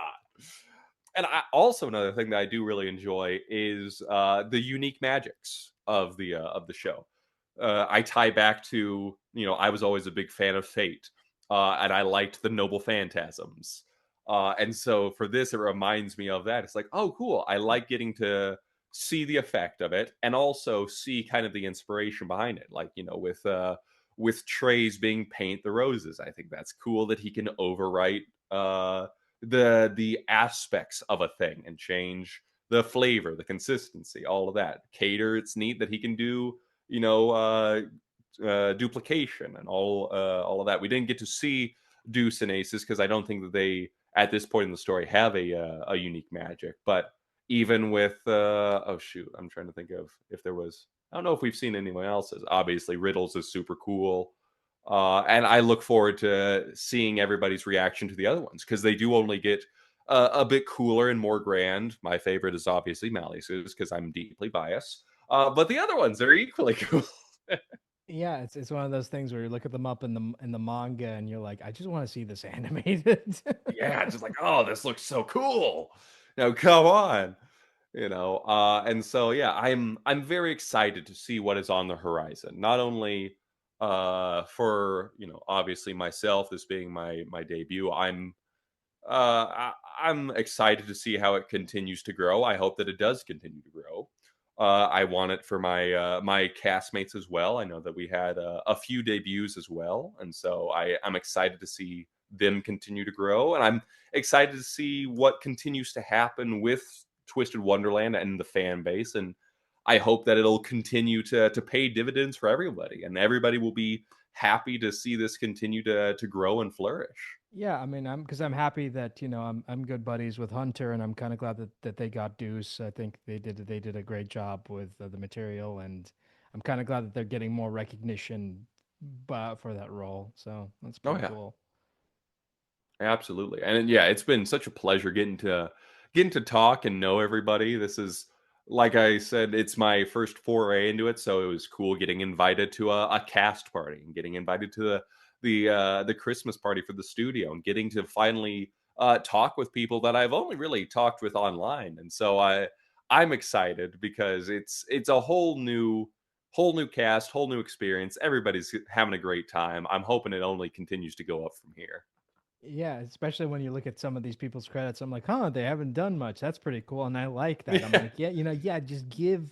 And also another thing that I do really enjoy is the unique magics of the show. I tie back to, I was always a big fan of Fate, and I liked the Noble Phantasms. And so for this, it reminds me of that. It's like, oh, cool. I like getting to see the effect of it, and also see kind of the inspiration behind it. Like, with Trey's being paint the roses. I think that's cool that he can overwrite the aspects of a thing and change the flavor, the consistency, all of that. Cater, it's neat that he can do, duplication and all of that. We didn't get to see Deuce and Aces because I don't think that they at this point in the story have a unique magic. But even with oh shoot, I'm trying to think of if there was. I don't know if we've seen anyone else's. Obviously, Riddles is super cool. And I look forward to seeing everybody's reaction to the other ones, because they do only get a bit cooler and more grand. My favorite is obviously Malleus's because I'm deeply biased. But the other ones are equally cool. Yeah, it's one of those things where you look at them up in the manga and you're like, I just want to see this animated. Yeah, just like, oh, this looks so cool. Come on. And so yeah, I'm very excited to see what is on the horizon. Not only for obviously myself, this being my debut, I'm excited to see how it continues to grow. I hope that it does continue to grow. I want it for my castmates as well. I know that we had a few debuts as well, and so I'm excited to see them continue to grow, and I'm excited to see what continues to happen with Twisted Wonderland and the fan base. And I hope that it'll continue to pay dividends for everybody, and everybody will be happy to see this continue to grow and flourish. Yeah, I mean, I'm happy that I'm good buddies with Hunter, and I'm kind of glad that they got Deuce. I think they did a great job with the material, and I'm kind of glad that they're getting more recognition, for that role. So that's Oh pretty yeah. cool. Absolutely. And yeah, it's been such a pleasure getting to talk and know everybody. This is, like I said, it's my first foray into it, so it was cool getting invited to a cast party and getting invited to the Christmas party for the studio and getting to finally talk with people that I've only really talked with online. And so I'm excited because it's a whole new cast, whole new experience. Everybody's having a great time. I'm hoping it only continues to go up from here. Yeah, especially when you look at some of these people's credits, I'm like, huh, they haven't done much. That's pretty cool, and I like that. I'm like, yeah, yeah, just give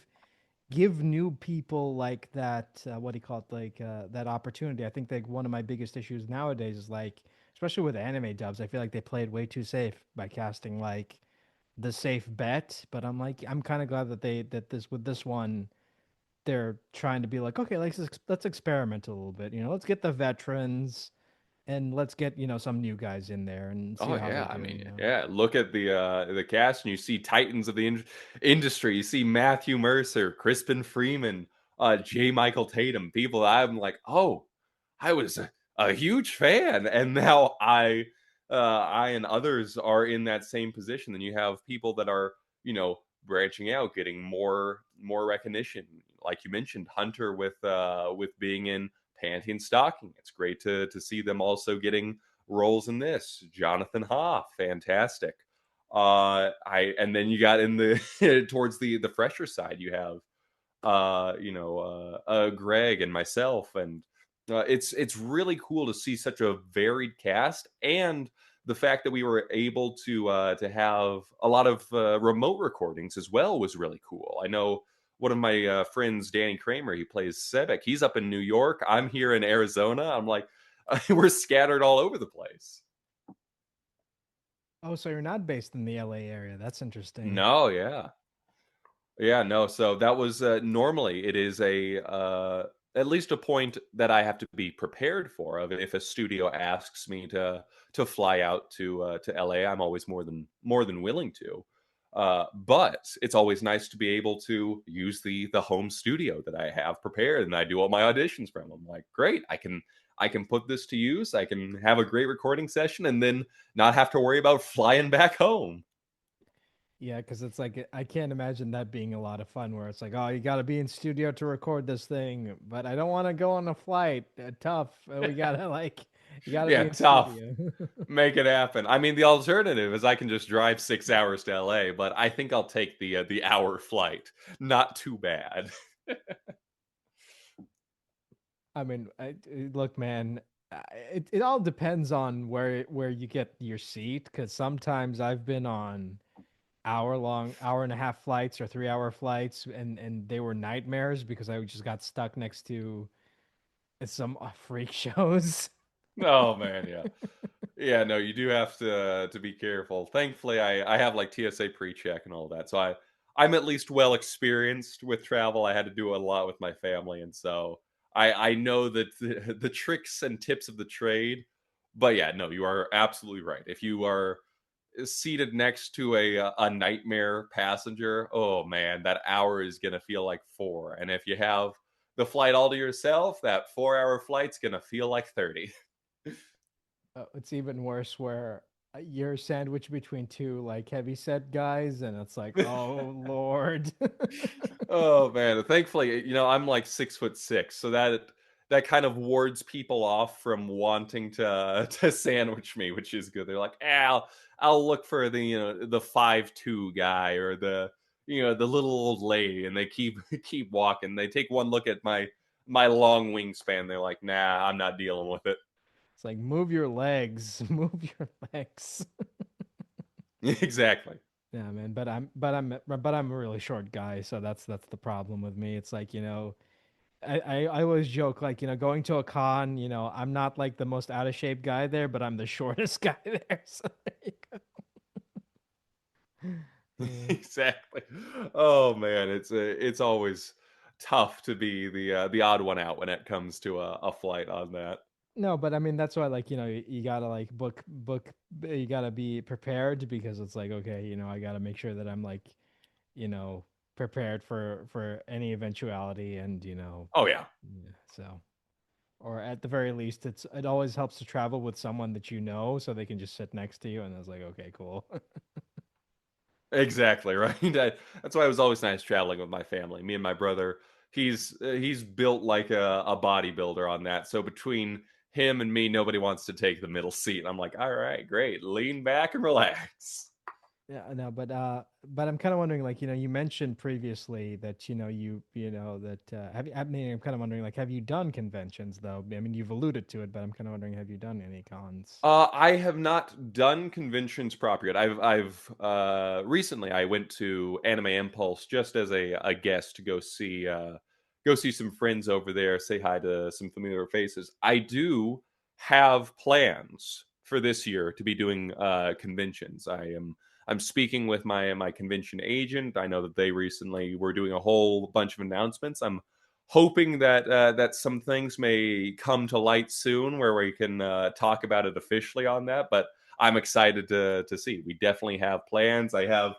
new people like that, what do you call it, like that opportunity. I think like one of my biggest issues nowadays is like, especially with anime dubs, I feel like they played way too safe by casting like the safe bet. But I'm kind of glad that this one they're trying to be like, okay, let's experiment a little bit. Let's get the veterans and let's get some new guys in there and see Oh how they yeah, I do. mean, yeah. Look at the cast, and you see titans of the industry. You see Matthew Mercer, Crispin Freeman, J. Michael Tatum. People that I'm like, oh, I was a huge fan, and now I and others are in that same position. Then you have people that are branching out, getting more recognition. Like you mentioned, Hunter with being in Panty and Stocking. It's great to see them also getting roles in this. Jonathan Hoff, fantastic. I and then you got in the towards the fresher side, you have Greg and myself, and it's really cool to see such a varied cast, and the fact that we were able to have a lot of remote recordings as well was really cool. I know one of my friends, Danny Kramer, he plays Sebek. He's up in New York. I'm here in Arizona. I'm like, we're scattered all over the place. Oh, so you're not based in the LA area. That's interesting. No, yeah. Yeah, no. So that was normally it is a at least a point that I have to be prepared for. Of if a studio asks me to fly out to LA, I'm always more than willing to. But it's always nice to be able to use the home studio that I have prepared, and I do all my auditions from. I'm like, great, I can put this to use. I can have a great recording session, and then not have to worry about flying back home. Yeah, because it's like I can't imagine that being a lot of fun. Where it's like, oh, you got to be in studio to record this thing, but I don't want to go on a flight. Tough. We gotta you gotta Yeah, be in tough. studio. Make it happen. I mean, the alternative is I can just drive 6 hours to LA, but I think I'll take the hour flight. Not too bad. I mean, look, man. It all depends on where you get your seat. Because sometimes I've been on hour and a half flights or 3 hour flights, and they were nightmares because I just got stuck next to some freak shows. Oh man, yeah. Yeah, no, you do have to be careful. Thankfully, I have like TSA pre-check and all that, so I'm at least well experienced with travel. I had to do a lot with my family, and so I know that the tricks and tips of the trade. But yeah, no, you are absolutely right. If you are seated next to a nightmare passenger, oh man, that hour is gonna feel like 4. And if you have the flight all to yourself, that 4 hour flight's gonna feel like 30. It's even worse where you're sandwiched between two like heavy set guys, and it's like, oh Lord. Oh man, thankfully, I'm like 6'6", so that kind of wards people off from wanting to to sandwich me, which is good. They're like, I'll look for the 5'2" guy or the little old lady, and they keep keep walking. They take one look at my long wingspan. They're like, nah, I'm not dealing with it. It's like, move your legs, move your legs. Exactly. Yeah, man. But I'm a really short guy, so that's the problem with me. It's like, I always joke like, going to a con, I'm not like the most out of shape guy there, but I'm the shortest guy there. So there you go. Yeah. Exactly. Oh man, it's always tough to be the odd one out when it comes to a flight on that. No, but I mean that's why like, you gotta like you gotta be prepared because it's like, okay, I gotta make sure that I'm like, you know, prepared for any eventuality and Oh yeah. yeah, so or at the very least it always helps to travel with someone that so they can just sit next to you and I was like, okay, cool. Exactly, right? That's why it was always nice traveling with my family. Me and my brother, he's built like a bodybuilder on that. So between him and me, nobody wants to take the middle seat. And I'm like, all right, great. Lean back and relax. Yeah, no, but I'm kind of wondering, like, you mentioned previously that that have you, I mean, I'm kind of wondering, like, have you done conventions though? I mean, you've alluded to it, but I'm kind of wondering, have you done any cons? I have not done conventions proper yet. I've recently I went to Anime Impulse just as a guest to go see some friends over there, say hi to some familiar faces. I do have plans for this year to be doing conventions. I'm speaking with my convention agent. I know that they recently were doing a whole bunch of announcements. I'm hoping that that some things may come to light soon where we can talk about it officially on that. But I'm excited to see. We definitely have plans. I have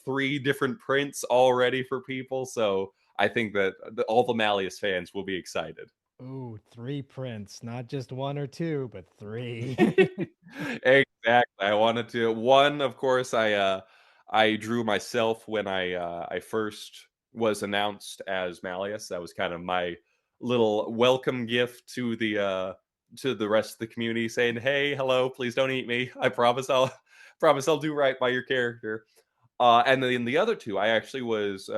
three different prints already for people, so I think that all the Malleus fans will be excited. Ooh, three prints, not just one or two, but three. Exactly. I wanted to one, of course, I drew myself when I first was announced as Malleus. That was kind of my little welcome gift to the rest of the community saying, "Hey, hello, please don't eat me. I promise I'll promise I'll do right by your character." And then the other two, I actually was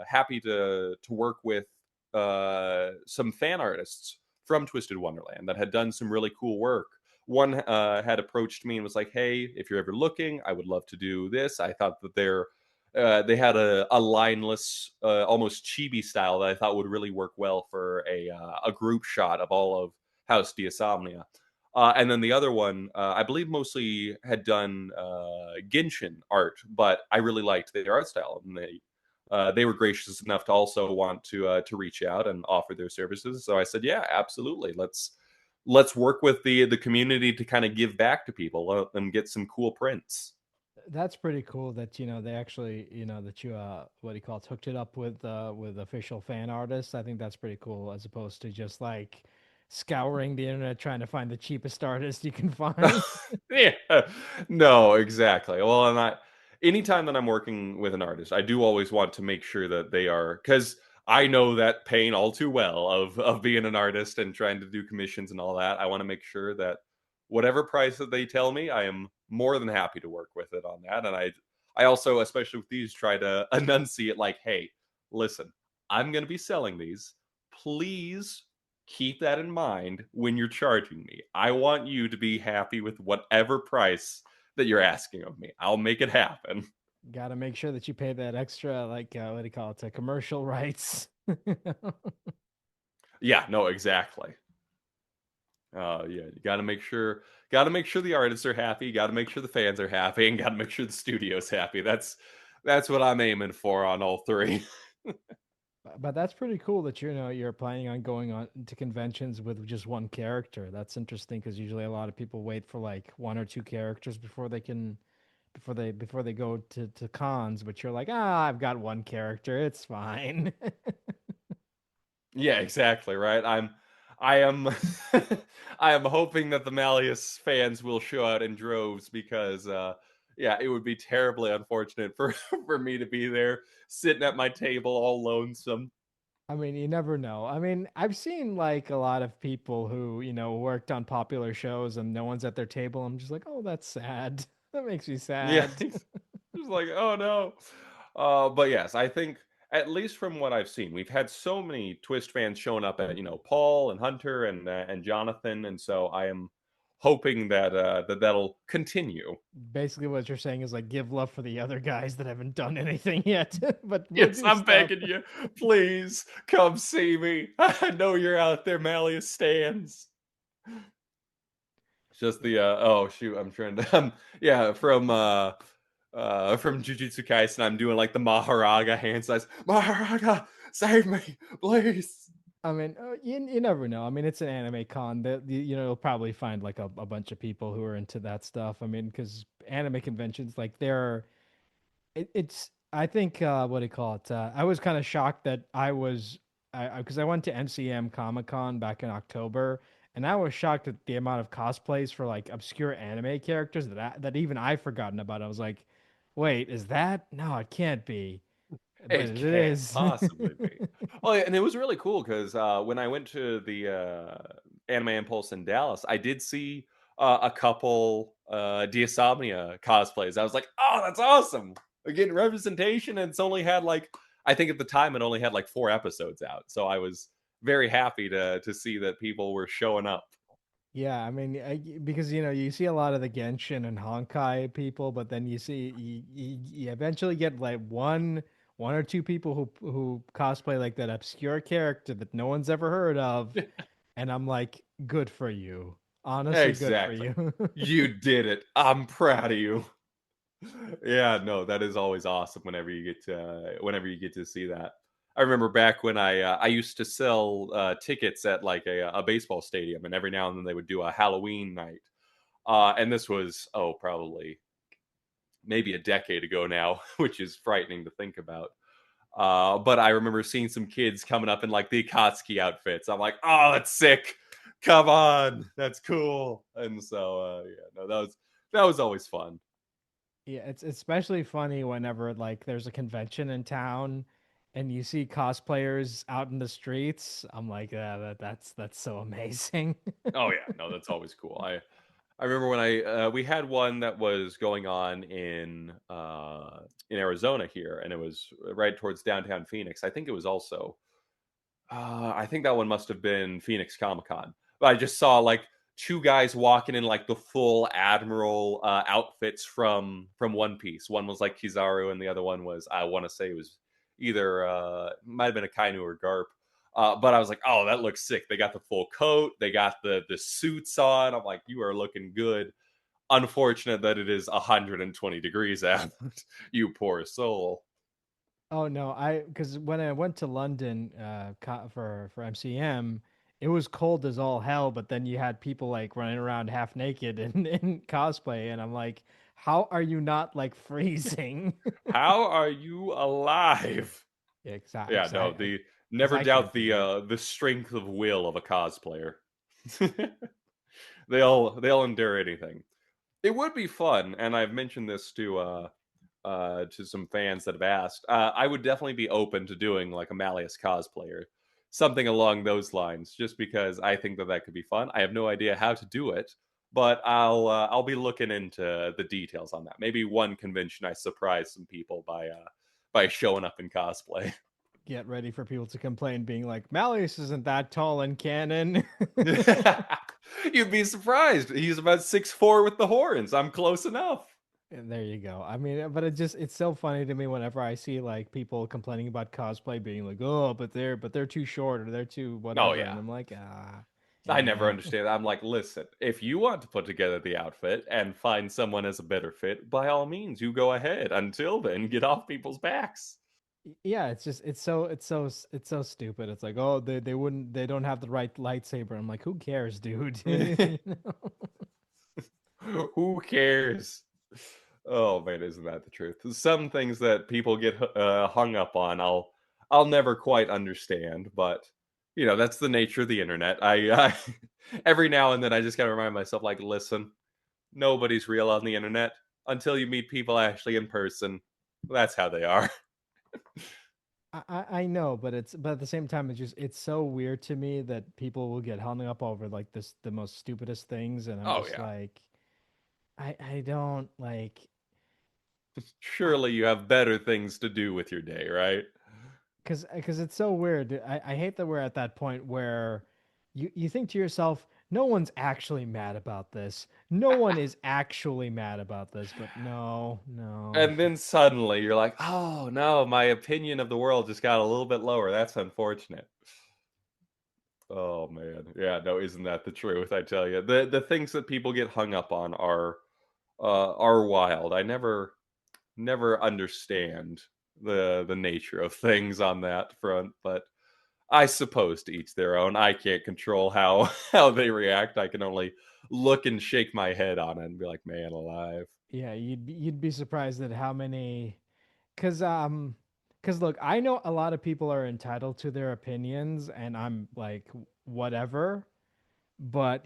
happy to work with some fan artists from Twisted Wonderland that had done some really cool work. One had approached me and was like, "Hey, if you're ever looking, I would love to do this." I thought that they had a lineless, almost chibi style that I thought would really work well for a group shot of all of House Diasomnia. And then the other one, I believe, mostly had done Genshin art, but I really liked their art style, and they were gracious enough to also want to reach out and offer their services. So I said, "Yeah, absolutely. Let's work with the community to kind of give back to people and get some cool prints." That's pretty cool that they actually that you what do you call it, hooked it up with official fan artists. I think that's pretty cool as opposed to just like scouring the internet trying to find the cheapest artist you can find. Yeah. No, exactly. Well, and anytime that I'm working with an artist, I do always want to make sure that they are, because I know that pain all too well of being an artist and trying to do commissions and all that. I want to make sure that whatever price that they tell me, I am more than happy to work with it on that. And I also, especially with these, try to enunciate like, "Hey, listen, I'm going to be selling these. Please keep that in mind when you're charging me. I want you to be happy with whatever price that you're asking of me. I'll make it happen." Got to make sure that you pay that extra, like, what do you call it, commercial rights. Yeah, no, exactly. Yeah, you got to make sure the artists are happy, you got to make sure the fans are happy, and got to make sure the studio's happy. That's what I'm aiming for on all three. But that's pretty cool that you're planning on going on to conventions with just one character. That's interesting because usually a lot of people wait for like one or two characters before they go to cons. But you're like, I've got one character, it's fine. Yeah, exactly, right? I am I am hoping that the Malleus fans will show out in droves because yeah, it would be terribly unfortunate for for me to be there sitting at my table all lonesome. I mean, you never know. I mean, I've seen like a lot of people who worked on popular shows and no one's at their table. I'm just like, oh, that's sad. That makes me Yeah, sad. just like, oh no. But yes, I think at least from what I've seen, we've had so many Twist fans showing up at Paul and Hunter and Jonathan, and so I am hoping that that'll continue. Basically, what you're saying is like give love for the other guys that haven't done anything yet, but we'll Yes, do I'm stuff. begging you, please come see me. I know you're out there, Malleus stands. It's just the oh shoot, I'm trying to yeah from from Jujutsu Kaisen. I'm doing like the Maharaga hand size. Maharaga, save me, please. I mean, you never know. I mean, it's an anime con that you'll probably find like a bunch of people who are into that stuff. I mean, because anime conventions, like it's I think what do you call it? I was kind of shocked that because I went to MCM Comic Con back in October, and I was shocked at the amount of cosplays for like obscure anime characters that even I've forgotten about. I was like, wait, is that? No, it can't be, but It it can't is. possibly be. Oh, yeah, and it was really cool because when I went to the Anime Impulse in Dallas, I did see a couple Diasomnia cosplays. I was like, oh, that's awesome. We're getting representation, and it's only had like, I think at the time it only had like 4 episodes out. So I was very happy to see that people were showing up. Yeah, I mean, because you see a lot of the Genshin and Honkai people, but then you eventually get like one or two people who cosplay like that obscure character that no one's ever heard of, and I'm like, good for you. Honestly, good for Exactly. you. You did it. I'm proud of you. Yeah, no, that is always awesome whenever you get to see that. I remember back when I used to sell tickets at like a baseball stadium, and every now and then they would do a Halloween night. And this was probably maybe a decade ago now, which is frightening to think about. But I remember seeing some kids coming up in like the Akatsuki outfits. I'm like, oh, that's sick. Come on, that's cool. And so yeah, no, that was always fun. Yeah, it's especially funny whenever like there's a convention in town and you see cosplayers out in the streets. I'm like, that's so amazing. Oh yeah, no, that's always cool. I remember when we had one that was going on in Arizona here, and it was right towards downtown Phoenix. I think it was also I think that one must have been Phoenix Comic Con. But I just saw like two guys walking in like the full admiral outfits from One Piece. One was like Kizaru, and the other one was, I want to say it was either might have been a Kainu or Garp. But I was like, oh, that looks sick. They got the full coat, they got the suits on. I'm like, you are looking good. Unfortunate that it is 120 degrees out. You poor soul. Oh no, I because when I went to London for MCM, it was cold as all hell, but then you had people like running around half naked in cosplay, and I'm like, how are you not like freezing? How are you alive? Yeah, Yeah, no, exactly. the Because never I doubt can't do that. the strength of will of a cosplayer. They'll endure anything. It would be fun, and I've mentioned this to some fans that have asked. I would definitely be open to doing like a Malleus cosplayer, something along those lines, just because I think that that could be fun. I have no idea how to do it, but I'll be looking into the details on that. Maybe one convention I surprise some people by showing up in cosplay. Get ready for people to complain, being like, Malleus isn't that tall in canon. You'd be surprised. He's about 6'4" with the horns. I'm close enough. And there you go. I mean, but it's so funny to me whenever I see like people complaining about cosplay being like, oh, but they're too short or they're too Oh whatever, and yeah. I'm like, ah, I never yeah. understand that. I'm like, listen, if you want to put together the outfit and find someone as a better fit, by all means, you go ahead. Until then, get off people's backs. Yeah, it's just it's so stupid. It's like, oh, they don't have the right lightsaber. I'm like, who cares, dude? You know? Who cares? Oh man, isn't that the truth? Some things that people get hung up on, I'll never quite understand, but that's the nature of the internet. I every now and then I just gotta remind myself, like, listen, nobody's real on the internet until you meet people actually in person. That's how they are. I know, but at the same time, it's so weird to me that people will get hung up over like the most stupidest things, and I'm Oh just yeah. like, I don't like. Surely you have better things to do with your day, right? Because it's so weird. I hate that we're at that point where you think to yourself, no one's actually mad about this. No one is actually mad about this, but no. And then suddenly you're like, oh no, my opinion of the world just got a little bit lower. That's unfortunate. Oh man. Yeah, no, isn't that the truth? I tell you. The things that people get hung up on are wild. I never understand the nature of things on that front, but I suppose to each their own. I can't control how how they react. I can only look and shake my head on it and be like, "Man alive." Yeah, you'd be surprised at how many, cause cause look, I know a lot of people are entitled to their opinions, and I'm like whatever. But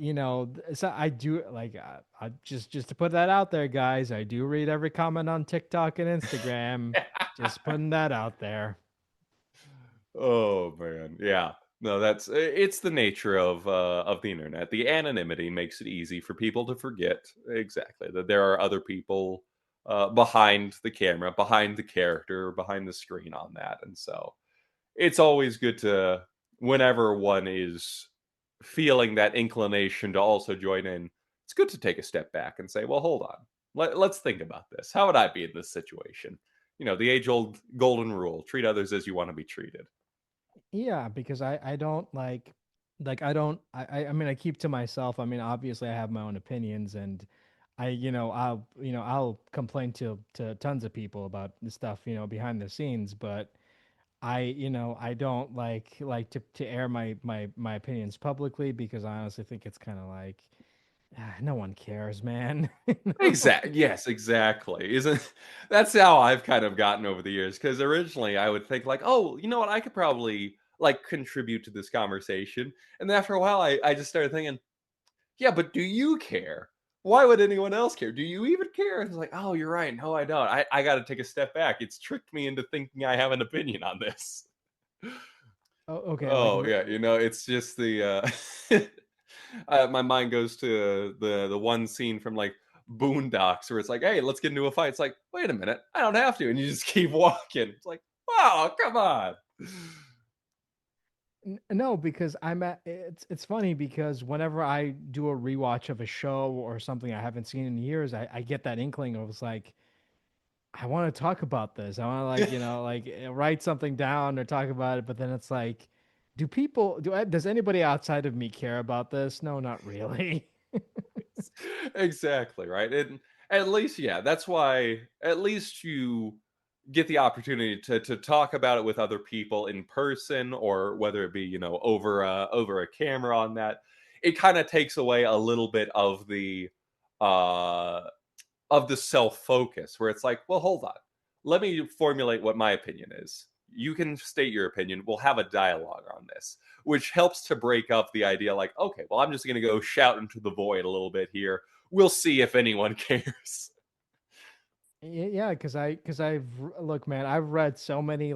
so I do like I just to put that out there, guys. I do read every comment on TikTok and Instagram. Just putting that out there. Oh man, yeah. No, it's the nature of the internet. The anonymity makes it easy for people to forget exactly that there are other people behind the camera, behind the character, behind the screen on that, and so it's always good to whenever one is feeling that inclination to also join in. It's good to take a step back and say, "Well, hold on. Let's think about this. How would I be in this situation?" The age-old golden rule: treat others as you want to be treated. Yeah, because I don't I don't I mean I keep to myself. I mean obviously I have my own opinions, and I'll complain to tons of people about the stuff behind the scenes, but I don't to air my opinions publicly, because I honestly think it's kind of like, no one cares, man. You know? Exactly. Yes, exactly. Isn't That's how I've kind of gotten over the years? Because originally I would think like, oh, you know what, I could probably like contribute to this conversation, and then after a while, I just started thinking, yeah, but do you care? Why would anyone else care? Do you even care? And it's like, oh, you're right. No, I don't. I got to take a step back. It's tricked me into thinking I have an opinion on this. Oh, okay, Oh yeah, it's just my mind goes to the one scene from like Boondocks where it's like, hey, let's get into a fight. It's like, wait a minute, I don't have to, and you just keep walking. It's like, wow, come on. No, because it's funny because whenever I do a rewatch of a show or something I haven't seen in years, I get that inkling of, it's like, I want to talk about this. I want to write something down or talk about it, but then it's like, does anybody outside of me care about this? No, not really. Exactly, right. And at least, yeah, that's why at least you get the opportunity to talk about it with other people in person, or whether it be over a camera on that. It kind of takes away a little bit uh of the self focus, where it's like, well, hold on, let me formulate what my opinion is. You can state your opinion. We'll have a dialogue on this, which helps to break up the idea like, okay, well, I'm just going to go shout into the void a little bit here. We'll see if anyone cares. Yeah, because look, man, I've read so many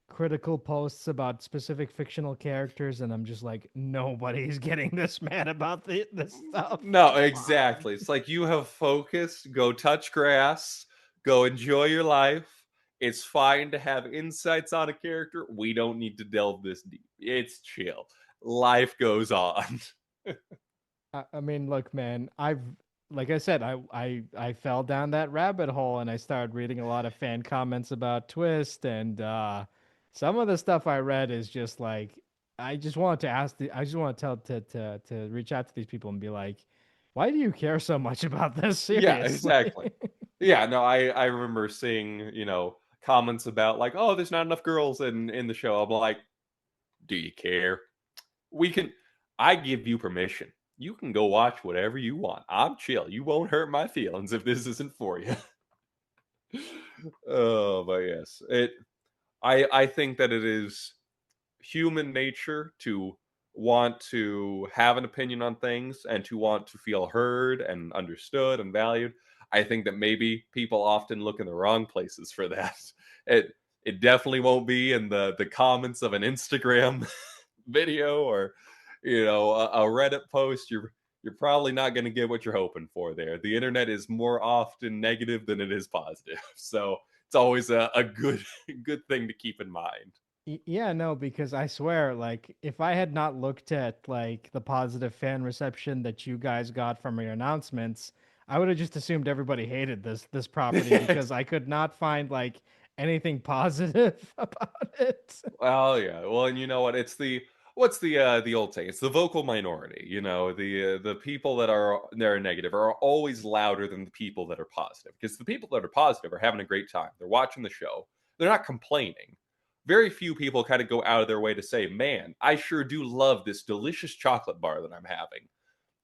critical posts about specific fictional characters, and I'm just like, nobody's getting this mad about this stuff. No, Come on. exactly. It's like you have focus, go touch grass, go enjoy your life. It's fine to have insights on a character. We don't need to delve this deep. It's chill. Life goes on. I mean, look, man, like I said, I fell down that rabbit hole, and I started reading a lot of fan comments about Twist, and some of the stuff I read is just like, I just want to to reach out to these people and be like, why do you care so much about this? Yeah, Seriously. exactly. Yeah, no, I remember seeing, comments about like, "Oh, there's not enough girls in the show." I'm like, "Do you care? We can I give you permission. You can go watch whatever you want. I'm chill. You won't hurt my feelings if this isn't for you." Oh, but yes. I think that it is human nature to want to have an opinion on things and to want to feel heard and understood and valued. I think that maybe people often look in the wrong places for that. It definitely won't be in the comments of an Instagram video, or a Reddit post. You're probably not going to get what you're hoping for there. The internet is more often negative than it is positive. So it's always a good good thing to keep in mind. Yeah, no, because I swear, like, if I had not looked at the positive fan reception that you guys got from your announcements, I would have just assumed everybody hated this property, because I could not find anything positive about it. Well, yeah. Well, and you know what? It's the what's the old saying? It's the vocal minority. You know, the people that are negative are always louder than the people that are positive. Because the people that are positive are having a great time. They're watching the show. They're not complaining. Very few people kind of go out of their way to say, "Man, I sure do love this delicious chocolate bar that I'm having."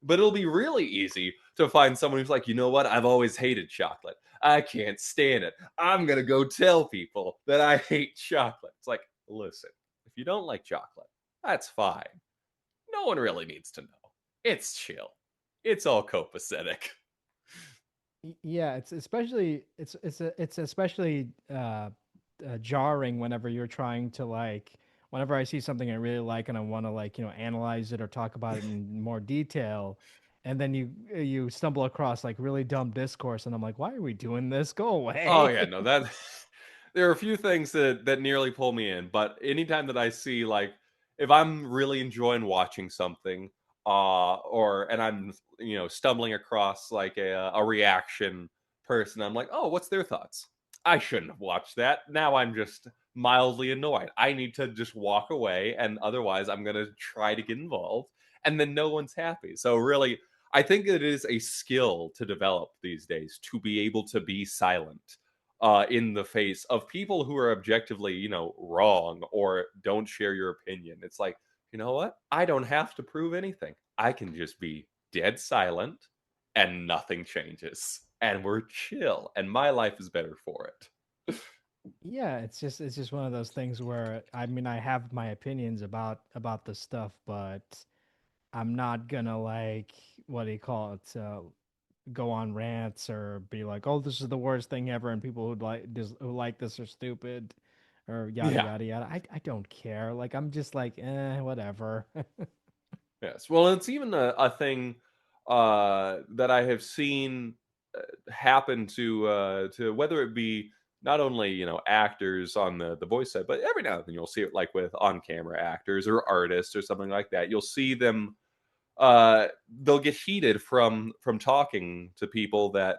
But it'll be really easy to find someone who's like, you know what? I've always hated chocolate. I can't stand it. I'm gonna go tell people that I hate chocolate. It's like, listen, if you don't like chocolate, that's fine. No one really needs to know. It's chill. It's all copacetic. Yeah, it's especially jarring whenever you're trying to like whenever I see something I really like and I want to like analyze it or talk about it in more detail, and then you stumble across like really dumb discourse, and I'm like, why are we doing this? Go Oh away. yeah, no, that there are a few things that nearly pull me in, but anytime that I see like if I'm really enjoying watching something, or and I'm stumbling across like a reaction person, I'm like, oh, what's their thoughts? I shouldn't have watched that. Now I'm just mildly annoyed. I need to just walk away, and otherwise I'm gonna try to get involved, and then no one's happy. So really, I think it is a skill to develop these days to be able to be silent in the face of people who are objectively, wrong or don't share your opinion. It's like, you know what? I don't have to prove anything. I can just be dead silent and nothing changes. And we're chill. And my life is better for it. Yeah, it's just one of those things where I mean I have my opinions about the stuff, but I'm not gonna like what do you call it? Go on rants or be like, "Oh, this is the worst thing ever," and people who like this are stupid, or yada Yeah. yada yada. I don't care. Like I'm just like, whatever. Yes. Well, it's even a thing that I have seen happen to whether it be not only actors on the voice side, but every now and then you'll see it like with on camera actors or artists or something like that. You'll see them they'll get heated from talking to people that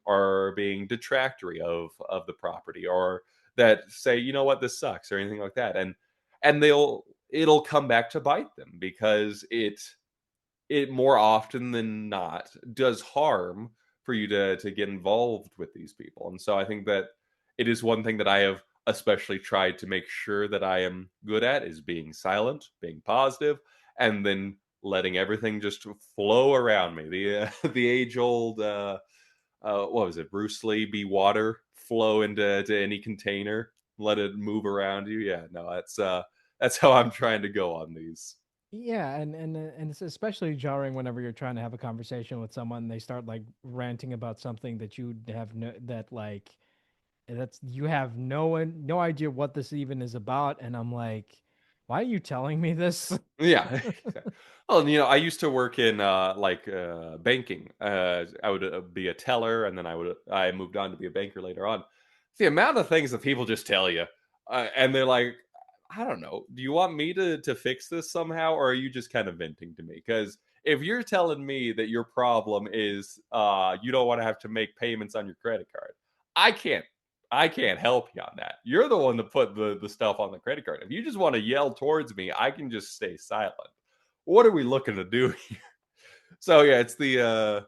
are being detractory of the property or that say you know what this sucks or anything like that and it'll come back to bite them because it more often than not does harm for you to get involved with these people. And so I think that it is one thing that I have especially tried to make sure that I am good at is being silent, being positive, and then letting everything just flow around me. The age old what was it? Bruce Lee, be water, flow into any container, let it move around you. Yeah, no, that's how I'm trying to go on these. Yeah, and it's especially jarring whenever you're trying to have a conversation with someone and they start like ranting about something that you have no that like that's you have no idea what this even is about, and I'm like, why are you telling me this? Yeah. Well, and, I used to work in banking. I would be a teller, and then I moved on to be a banker later on. The amount of things that people just tell you, and they're like, I don't know. Do you want me to fix this somehow, or are you just kind of venting to me? Because if you're telling me that your problem is you don't want to have to make payments on your credit card, I can't. I can't help you on that. You're the one that put the stuff on the credit card. If you just want to yell towards me, I can just stay silent. What are we looking to do here? So yeah, it's the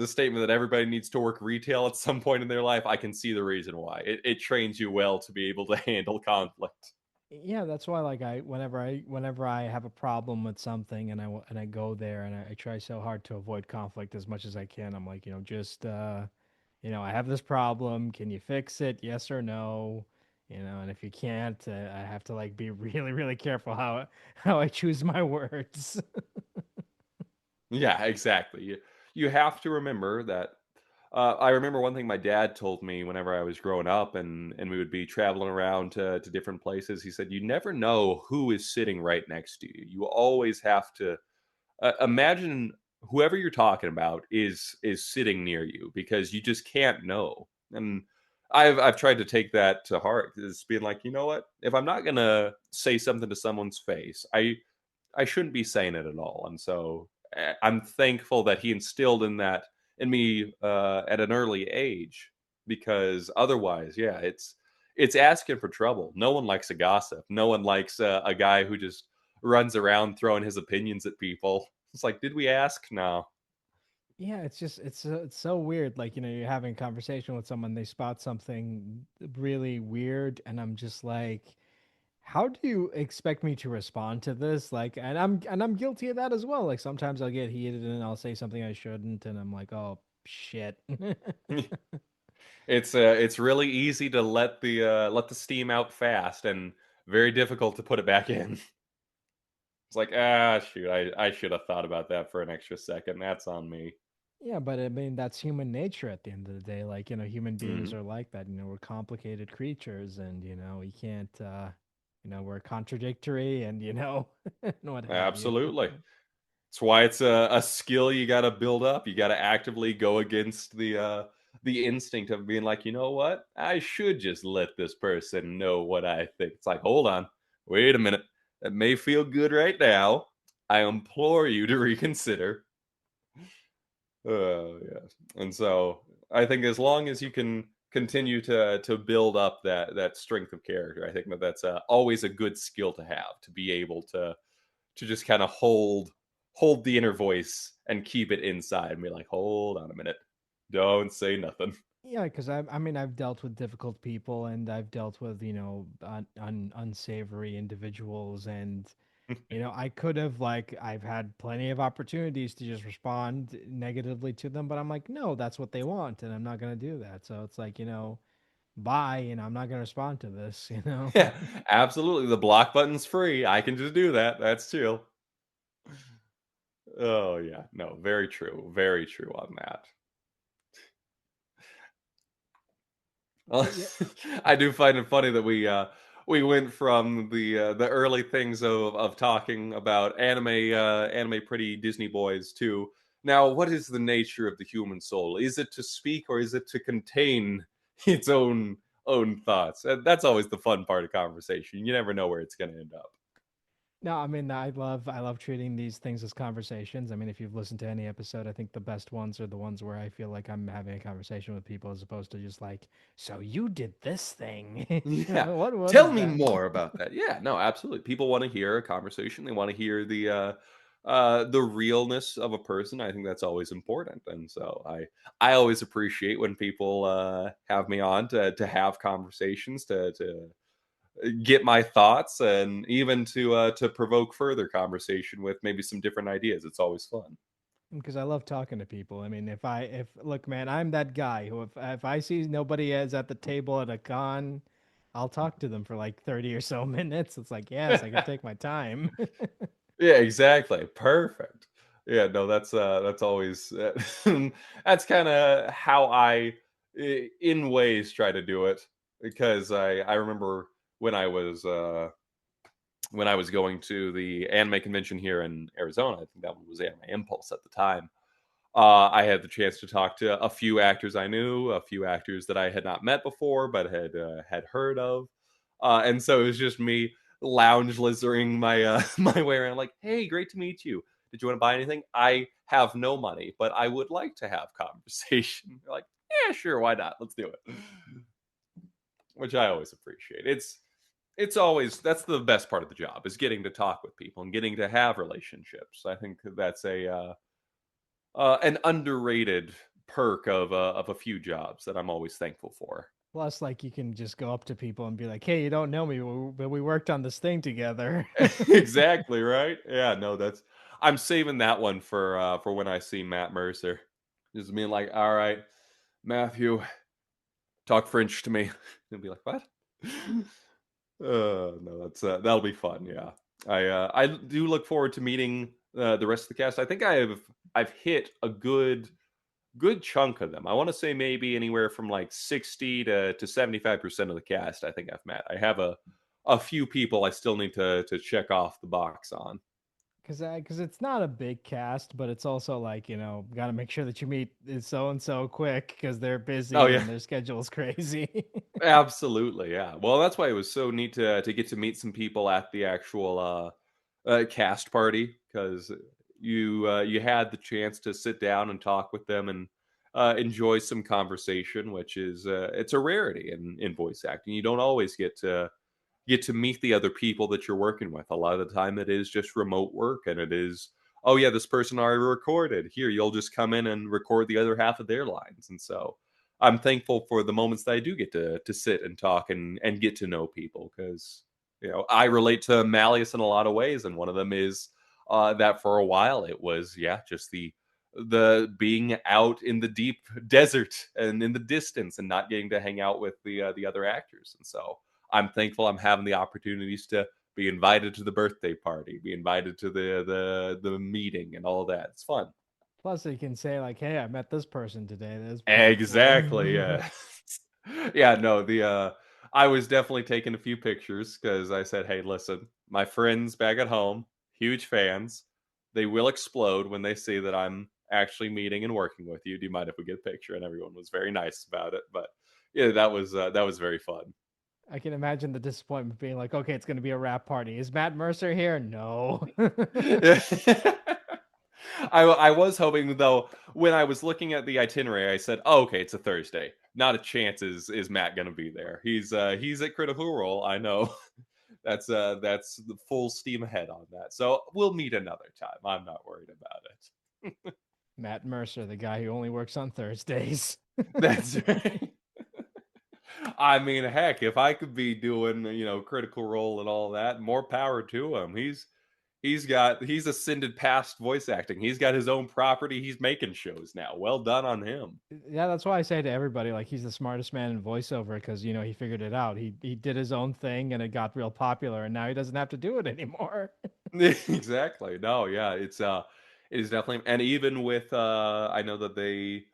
statement that everybody needs to work retail at some point in their life. I can see the reason why. It trains you well to be able to handle conflict. Yeah, that's why like whenever I have a problem with something and I go there and I try so hard to avoid conflict as much as I can. I'm like, just I have this problem. Can you fix it? Yes or no? And if you can't, I have to like be really really careful how I choose my words. Yeah, exactly. You have to remember that. I remember one thing my dad told me whenever I was growing up, and we would be traveling around to different places. He said, "You never know who is sitting right next to you. You always have to imagine whoever you're talking about is sitting near you because you just can't know." And I've tried to take that to heart. Is being like, you know what? If I'm not gonna say something to someone's face, I shouldn't be saying it at all. And so I'm thankful that he instilled in me at an early age because otherwise, yeah, it's asking for trouble. No one likes a gossip. No one likes a guy who just runs around throwing his opinions at people. It's like, did we ask? No. Yeah, it's just it's so weird. Like, you're having a conversation with someone, they spot something really weird, and I'm just like, how do you expect me to respond to this? Like, and I'm guilty of that as well. Like, sometimes I'll get heated and I'll say something I shouldn't, and I'm like, oh shit. It's really easy to let the steam out fast, and very difficult to put it back in. It's like, shoot, I should have thought about that for an extra second. That's on me. Yeah, but I mean, that's human nature at the end of the day. Like, human beings Mhm. are like that. We're complicated creatures, and we can't we're contradictory, and and what have you. Absolutely. That's why it's a skill you got to build up. You got to actively go against the instinct of being like, you know what? I should just let this person know what I think. It's like, hold on, wait a minute. That may feel good right now. I implore you to reconsider. Yeah. And so I think as long as you can continue to build up that strength of character, I think that's always a good skill to have, to be able to just kind of hold the inner voice and keep it inside and be like, hold on a minute, don't say nothing. Yeah, because I mean, I've dealt with difficult people, and I've dealt with unsavory individuals, and I could have, like, I've had plenty of opportunities to just respond negatively to them, but I'm like, no, that's what they want, and I'm not gonna do that. So it's like, bye, I'm not gonna respond to this, Yeah, absolutely. The block button's free. I can just do that. That's chill. Oh yeah, no, very true on that. Well, But yeah, I do find it funny that we went from the early things of talking about anime pretty Disney boys to now what is the nature of the human soul? Is it to speak or is it to contain its own thoughts? And that's always the fun part of conversation. You never know where it's going to end up. no, I mean, I love treating these things as conversations. I mean, if you've listened to any episode, I think the best ones are the ones where I feel like I'm having a conversation with people, as opposed to just like, so you did this thing. Yeah. What Tell is me that? more about that. Yeah, no, absolutely. People want to hear a conversation. They want to hear the realness of a person. I think that's always important. And so I always appreciate when people have me on to have conversations to get my thoughts and even to provoke further conversation with maybe some different ideas. It's always fun. Because I love talking to people. I mean, if look, man, I'm that guy who, if I see nobody is at the table at a con, I'll talk to them for like 30 or so minutes. It's like, yes, I can take my time. Yeah, exactly. Perfect. Yeah, no, that's always that's kind of how in ways try to do it because I remember when I was when I was going to the anime convention here in Arizona. I think that was Anime Impulse at the time. I had the chance to talk to a few actors I knew, a few actors that I had not met before, but had heard of, and so it was just me lounge lizarding my my way around, like, "Hey, great to meet you. Did you want to buy anything? I have no money, but I would like to have conversation." They're like, "Yeah, sure, why not? Let's do it." Which I always appreciate. It's always that's the best part of the job is getting to talk with people and getting to have relationships. I think that's an underrated perk of a few jobs that I'm always thankful for. Plus, like, you can just go up to people and be like, "Hey, you don't know me, but we worked on this thing together." Exactly, right? Yeah, no, that's I'm saving that one for when I see Matt Mercer. Just being like, "All right, Matthew, talk French to me." He'll be like, "What?" No, that's that'll be fun. Yeah, I do look forward to meeting the rest of the cast. I think I've hit a good chunk of them. I want to say maybe anywhere from like 60 to 75% of the cast I think I've met. I have a few people I still need to check off the box on. Because it's not a big cast, but it's also like, got to make sure that you meet so and so quick because they're Oh busy yeah. and their schedule's crazy. Absolutely, yeah. Well, that's why it was so neat to get to meet some people at the actual cast party because you had the chance to sit down and talk with them and enjoy some conversation, which is it's a rarity in voice acting. You don't always get to meet the other people that you're working with. A lot of the time it is just remote work, and it is, oh yeah, this person already recorded. Here, you'll just come in and record the other half of their lines. And so I'm thankful for the moments that I do get to sit and talk and get to know people, because I relate to Malleus in a lot of ways, and one of them is that for a while it was, yeah, just the being out in the deep desert and in the distance and not getting to hang out with the other actors. And so I'm thankful I'm having the opportunities to be invited to the birthday party, be invited to the meeting and all that. It's fun. Plus, you can say like, "Hey, I met this person today. That's pretty cool." Exactly. Yeah. Yeah. No. The I was definitely taking a few pictures because I said, "Hey, listen, my friends back at home, huge fans. They will explode when they see that I'm actually meeting and working with you. Do you mind if we get a picture?" And everyone was very nice about it. But yeah, that was very fun. I can imagine the disappointment being like, "Okay, it's going to be a rap party. Is Matt Mercer here?" No. I was hoping, though, when I was looking at the itinerary, I said, "Oh, okay, it's a Thursday. Not a chance is Matt gonna be there. He's at Critical Role. I know." That's the full steam ahead on that. So we'll meet another time. I'm not worried about it. Matt Mercer, the guy who only works on Thursdays. That's right. I mean, heck, if I could be doing, Critical Role and all that, more power to him. He's ascended past voice acting. He's got his own property. He's making shows now. Well done on him. Yeah, that's why I say to everybody, like, he's the smartest man in voiceover because he figured it out. He did his own thing and it got real popular, and now he doesn't have to do it anymore. Exactly. No, yeah, it is definitely, and even with I know that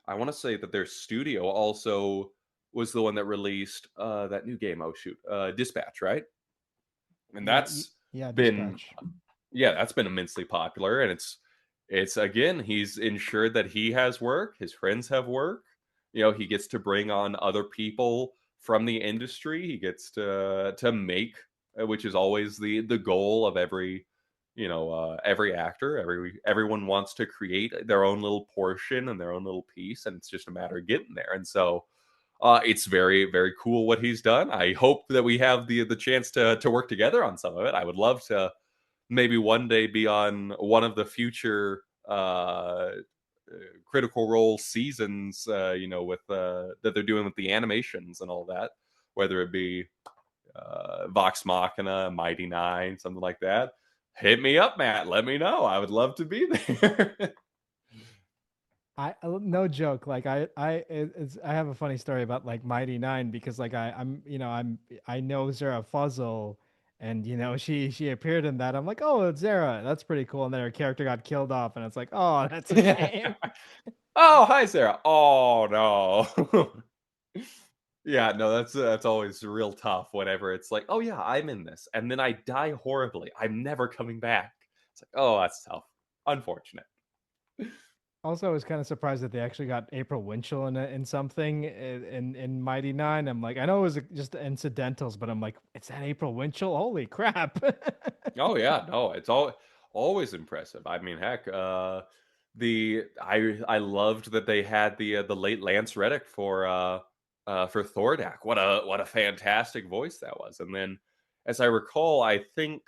I want to say that their studio also was the one that released that new game. Oh shoot, Dispatch, right? And Yeah, that's yeah, been, Dispatch. yeah, that's been immensely popular, and it's again, he's ensured that he has work, his friends have work. He gets to bring on other people from the industry. He gets to make, which is always the goal of every actor. Everyone wants to create their own little portion and their own little piece, and it's just a matter of getting there. And so it's very, very cool what he's done. I hope that we have the chance to work together on some of it. I would love to maybe one day be on one of the future Critical Role seasons, with that they're doing with the animations and all that, whether it be Vox Machina, Mighty Nine, something like that. Hit me up, Matt. Let me know. I would love to be there. No joke. Like I have a funny story about like Mighty Nine because like I know Zara Fuzzle, and she appeared in that. I'm like, oh, it's Zara. That's pretty cool. And then her character got killed off, and it's like, oh, that's a shame. Oh, hi, Sarah. Oh no. Yeah, no, that's always real tough whenever it's like, oh yeah, I'm in this, and then I die horribly. I'm never coming back. It's like, oh, that's tough. Unfortunate. Also, I was kind of surprised that they actually got April Winchell in something in Mighty Nine. I'm like, I know it was just incidentals, but I'm like, it's that April Winchell? Holy crap! Oh yeah, no, it's always impressive. I mean, heck, I loved that they had the late Lance Reddick for Thordak. What a fantastic voice that was. And then, as I recall, I think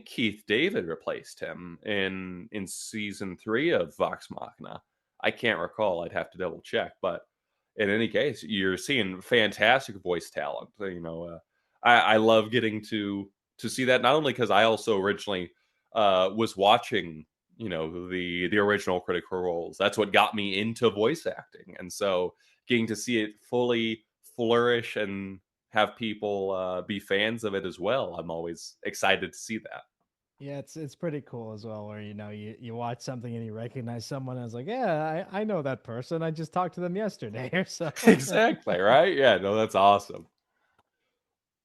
Keith David replaced him in season 3 of Vox Machina. I can't recall. I'd have to double check. But in any case, you're seeing fantastic voice talent. I love getting to see that, not only because I also originally was watching the original Critical Roles. That's what got me into voice acting, and so getting to see it fully flourish and have people be fans of it as well, I'm always excited to see that. Yeah, it's pretty cool as well, where you watch something and you recognize someone. And it's like, yeah, I know that person. I just talked to them yesterday or so. Exactly, right? Yeah, no, that's awesome.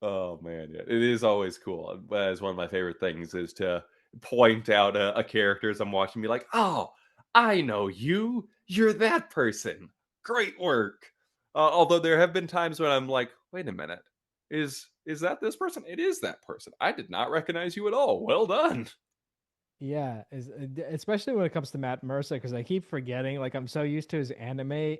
Oh man, yeah, it is always cool. As one of my favorite things is to point out a character as I'm watching, be like, "Oh, I know you. You're that person. Great work." Although there have been times when I'm like, "Wait a minute, is that this person? It is that person. I did not recognize you at all. Well done." Yeah, especially when it comes to Matt Mercer, because I keep forgetting. Like I'm so used to his anime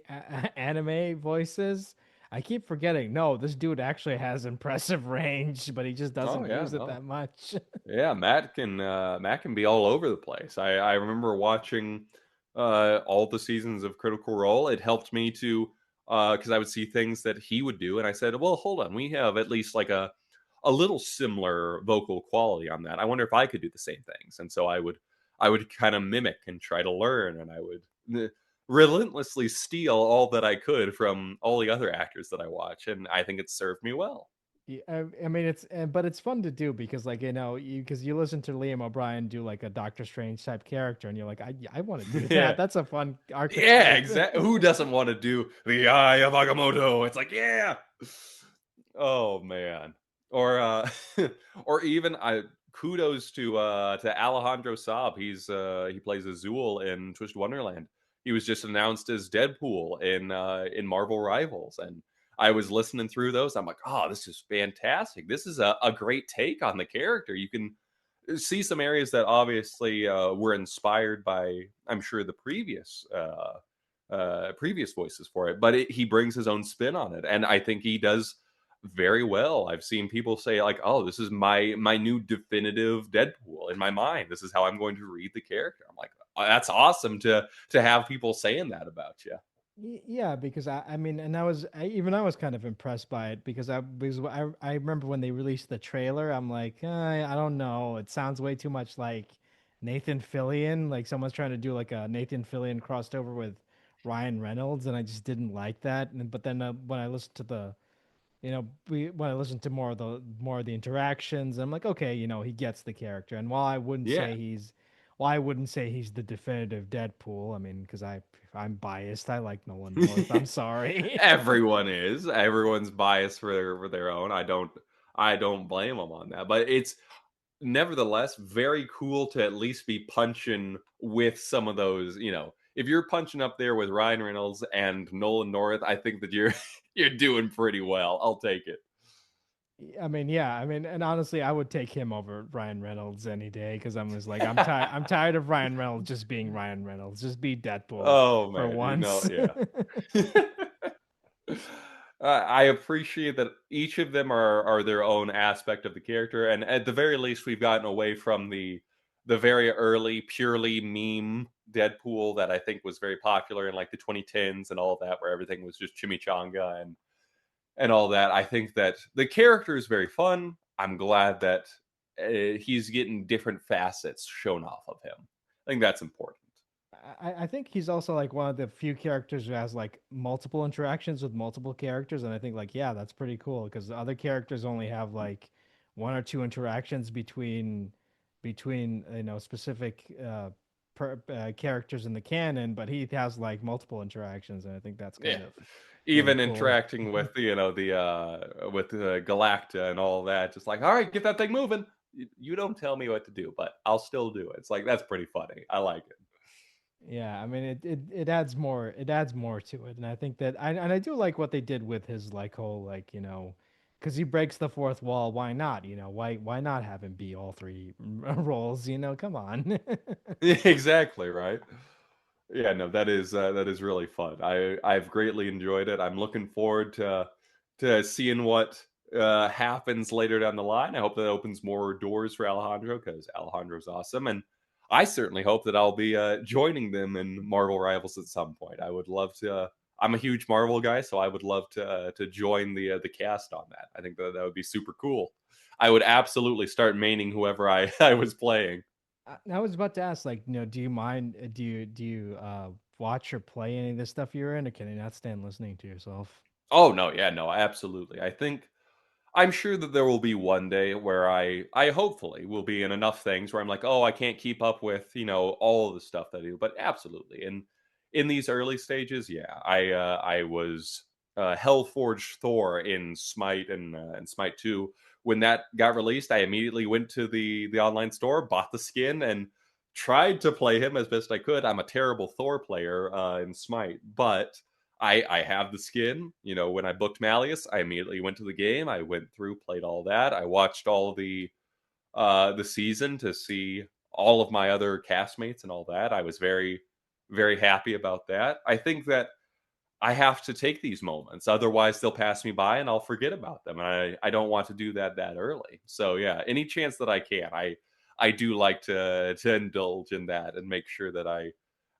voices. I keep forgetting. No, this dude actually has impressive range, but he just Oh doesn't yeah, use it no. that much. Yeah, Matt can be all over the place. I remember watching all the seasons of Critical Role. It helped me to because I would see things that he would do, and I said, "Well, hold on, we have at least like a little similar vocal quality on that. I wonder if I could do the same things." And so I would kind of mimic and try to learn, and I would relentlessly steal all that I could from all the other actors that I watch, and I think it served me well. Yeah, I mean but it's fun to do because like you because you listen to Liam O'Brien do like a Doctor Strange type character and you're like I want to do Yeah. that. That's a fun Yeah, archetype. exactly. Who doesn't want to do the Eye of Agamotto? It's like, yeah. Oh man. Or or even I kudos to Alejandro Saab. He plays Azul in Twisted Wonderland. He was just announced as Deadpool in Marvel Rivals, and I was listening through those. I'm like, oh, this is fantastic. This is a great take on the character. You can see some areas that obviously were inspired by, I'm sure, the previous voices for it, but he brings his own spin on it, and I think he does very well. I've seen people say like, "Oh, this is my new definitive Deadpool in my mind. This is how I'm going to read the character." I'm like, oh, that's awesome to have people saying that about you. Yeah, because I mean, and I was kind of impressed by it because I remember when they released the trailer, I'm like, I don't know, it sounds way too much like Nathan Fillion, like someone's trying to do like a Nathan Fillion crossed over with Ryan Reynolds, and I just didn't like that. And but then when I listened to the when I listened to more of the interactions, I'm like, okay, he gets the character. And Yeah. while I wouldn't say he's the definitive Deadpool, I mean, because I'm biased. I like Nolan North. I'm sorry. Everyone is. Everyone's biased for their own. I don't blame them on that. But it's nevertheless very cool to at least be punching with some of those, if you're punching up there with Ryan Reynolds and Nolan North, I think that you're you're doing pretty well. I'll take it. I mean, yeah. I mean, and honestly, I would take him over Ryan Reynolds any day because I'm just like I'm tired. I'm tired of Ryan Reynolds just being Ryan Reynolds. Just be Deadpool Oh for man, once. yeah. I appreciate that each of them are their own aspect of the character, and at the very least, we've gotten away from the very early purely meme Deadpool that I think was very popular in like the 2010s and all that, where everything was just chimichanga and all that. I think that the character is very fun. I'm glad that he's getting different facets shown off of him. I think that's important. I think he's also like one of the few characters who has like multiple interactions with multiple characters, and I think like yeah, that's pretty cool because the other characters only have like one or two interactions between specific characters in the canon, but he has like multiple interactions, and I think that's Yeah. kind of really Even cool. interacting with the Galacta and all that, just like, all right, get that thing moving. You don't tell me what to do, but I'll still do it. It's like that's pretty funny. I like it. Yeah, I mean it adds more to it, and I think that I do like what they did with his like whole like because he breaks the fourth wall. Why not? Why not have him be all three roles? Come on. Exactly right. Yeah, no, that is really fun. I've greatly enjoyed it. I'm looking forward to seeing what happens later down the line. I hope that opens more doors for Alejandro because Alejandro's awesome, and I certainly hope that I'll be joining them in Marvel Rivals at some point. I would love to. I'm a huge Marvel guy, so I would love to join the cast on that. I think that would be super cool. I would absolutely start maining whoever I was playing. I was about to ask, like, do you mind? Do you watch or play any of the stuff you're in, or can you not stand listening to yourself? Oh no, yeah, no, absolutely. I think I'm sure that there will be one day where I hopefully will be in enough things where I'm like, oh, I can't keep up with, all of the stuff that I do. But absolutely. And in these early stages, yeah, I was Hellforged Thor in Smite and Smite 2. When that got released, I immediately went to the online store, bought the skin, and tried to play him as best I could. I'm a terrible Thor player in Smite, but I have the skin. When I booked Malleus, I immediately went to the game. I went through, played all that. I watched all the season to see all of my other castmates and all that. I was very, very happy about that. I think that I have to take these moments. Otherwise, they'll pass me by and I'll forget about them. And I don't want to do that early. So yeah, any chance that I can, I do like to indulge in that and make sure that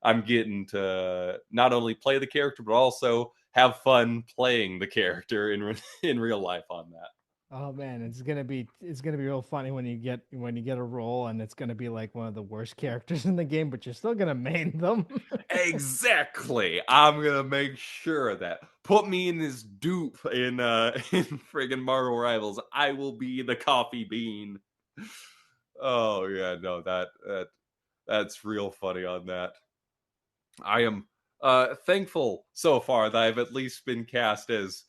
I'm getting to not only play the character but also have fun playing the character in real life on that. Oh man, it's gonna be real funny when you get a role and it's gonna be like one of the worst characters in the game, but you're still gonna main them. Exactly. I'm gonna make sure of that put me in this dupe in in friggin' Marvel Rivals. I will be the coffee bean. Oh yeah, no, that's real funny on that. I am thankful so far that I've at least been cast as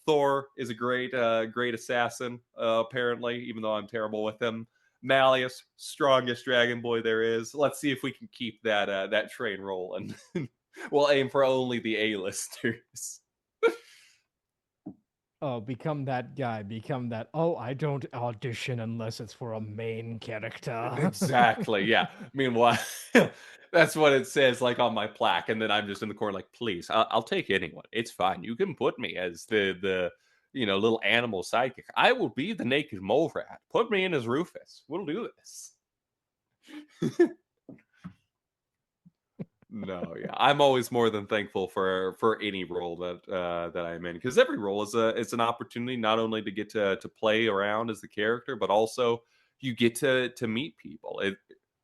Thor is a great assassin apparently, even though I'm terrible with him. Malleus, strongest dragon boy there is. Let's see if we can keep that train rolling. We'll aim for only the A-listers. Oh, become that guy. Become that. Oh, I don't audition unless it's for a main character. Exactly. Yeah. Meanwhile, that's what it says like on my plaque, and then I'm just in the corner like, please, I'll take anyone. It's fine. You can put me as the little animal sidekick. I will be the naked mole rat. Put me in as Rufus. We'll do this. No, yeah, I'm always more than thankful for any role that I'm in because every role is it's an opportunity not only to get to play around as the character, but also you get to meet people.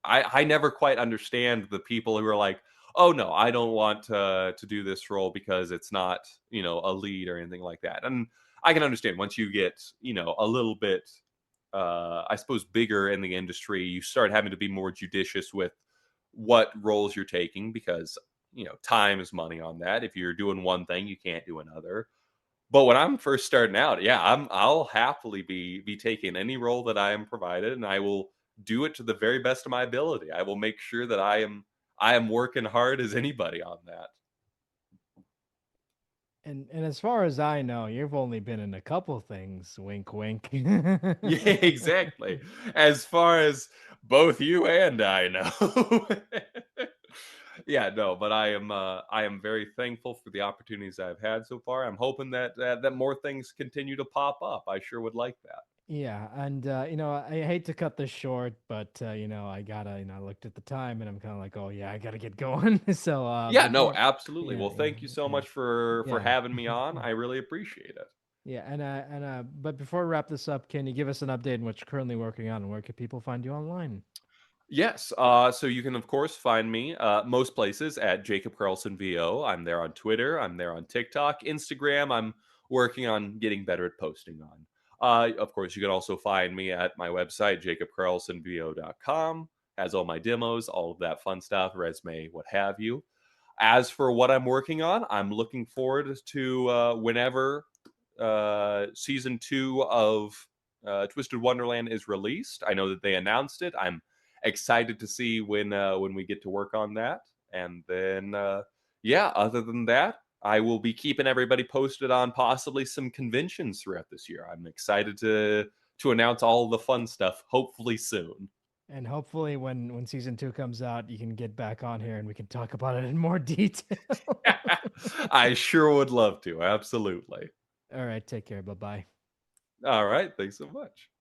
I never quite understand the people who are like, oh no, I don't want to do this role because it's not a lead or anything like that. And I can understand once you get a little bit I suppose bigger in the industry, you start having to be more judicious with what roles you're taking because time is money on that. If you're doing one thing, you can't do another. But when I'm first starting out, yeah, I'll happily be taking any role that I am provided, and I will do it to the very best of my ability. I will make sure that I am working hard as anybody on that. And as far as I know, you've only been in a couple things. Wink, wink. Yeah, exactly. As far as both you and I know. Yeah, no, but I am very thankful for the opportunities I've had so far. I'm hoping that more things continue to pop up. I sure would like that. Yeah, and I hate to cut this short, but I gotta, I looked at the time and I'm kind of like, oh yeah, I gotta get going. So Yeah, no, before, absolutely. yeah, Well, thank you so yeah, much for yeah, having me on. I really appreciate it. yeah, but before we wrap this up, can you give us an update on what you're currently working on and where can people find you online? Yes. So you can, of course, find me most places at Jacob Carlson VO. I'm there on Twitter. I'm there on TikTok, Instagram. I'm working on getting better at posting on. Of course, you can also find me at my website, jacobcarlsonvo.com. Has all my demos, all of that fun stuff, resume, what have you. As for what I'm working on, I'm looking forward to whenever season 2 of Twisted Wonderland is released. I know that they announced it. I'm excited to see when we get to work on that. And then yeah, other than that, I will be keeping everybody posted on possibly some conventions throughout this year. I'm excited to announce all the fun stuff hopefully soon. And hopefully, when season 2 comes out, you can get back on here and we can talk about it in more detail. I sure would love to. Absolutely. All right, take care. Bye bye. All right. Thanks so much.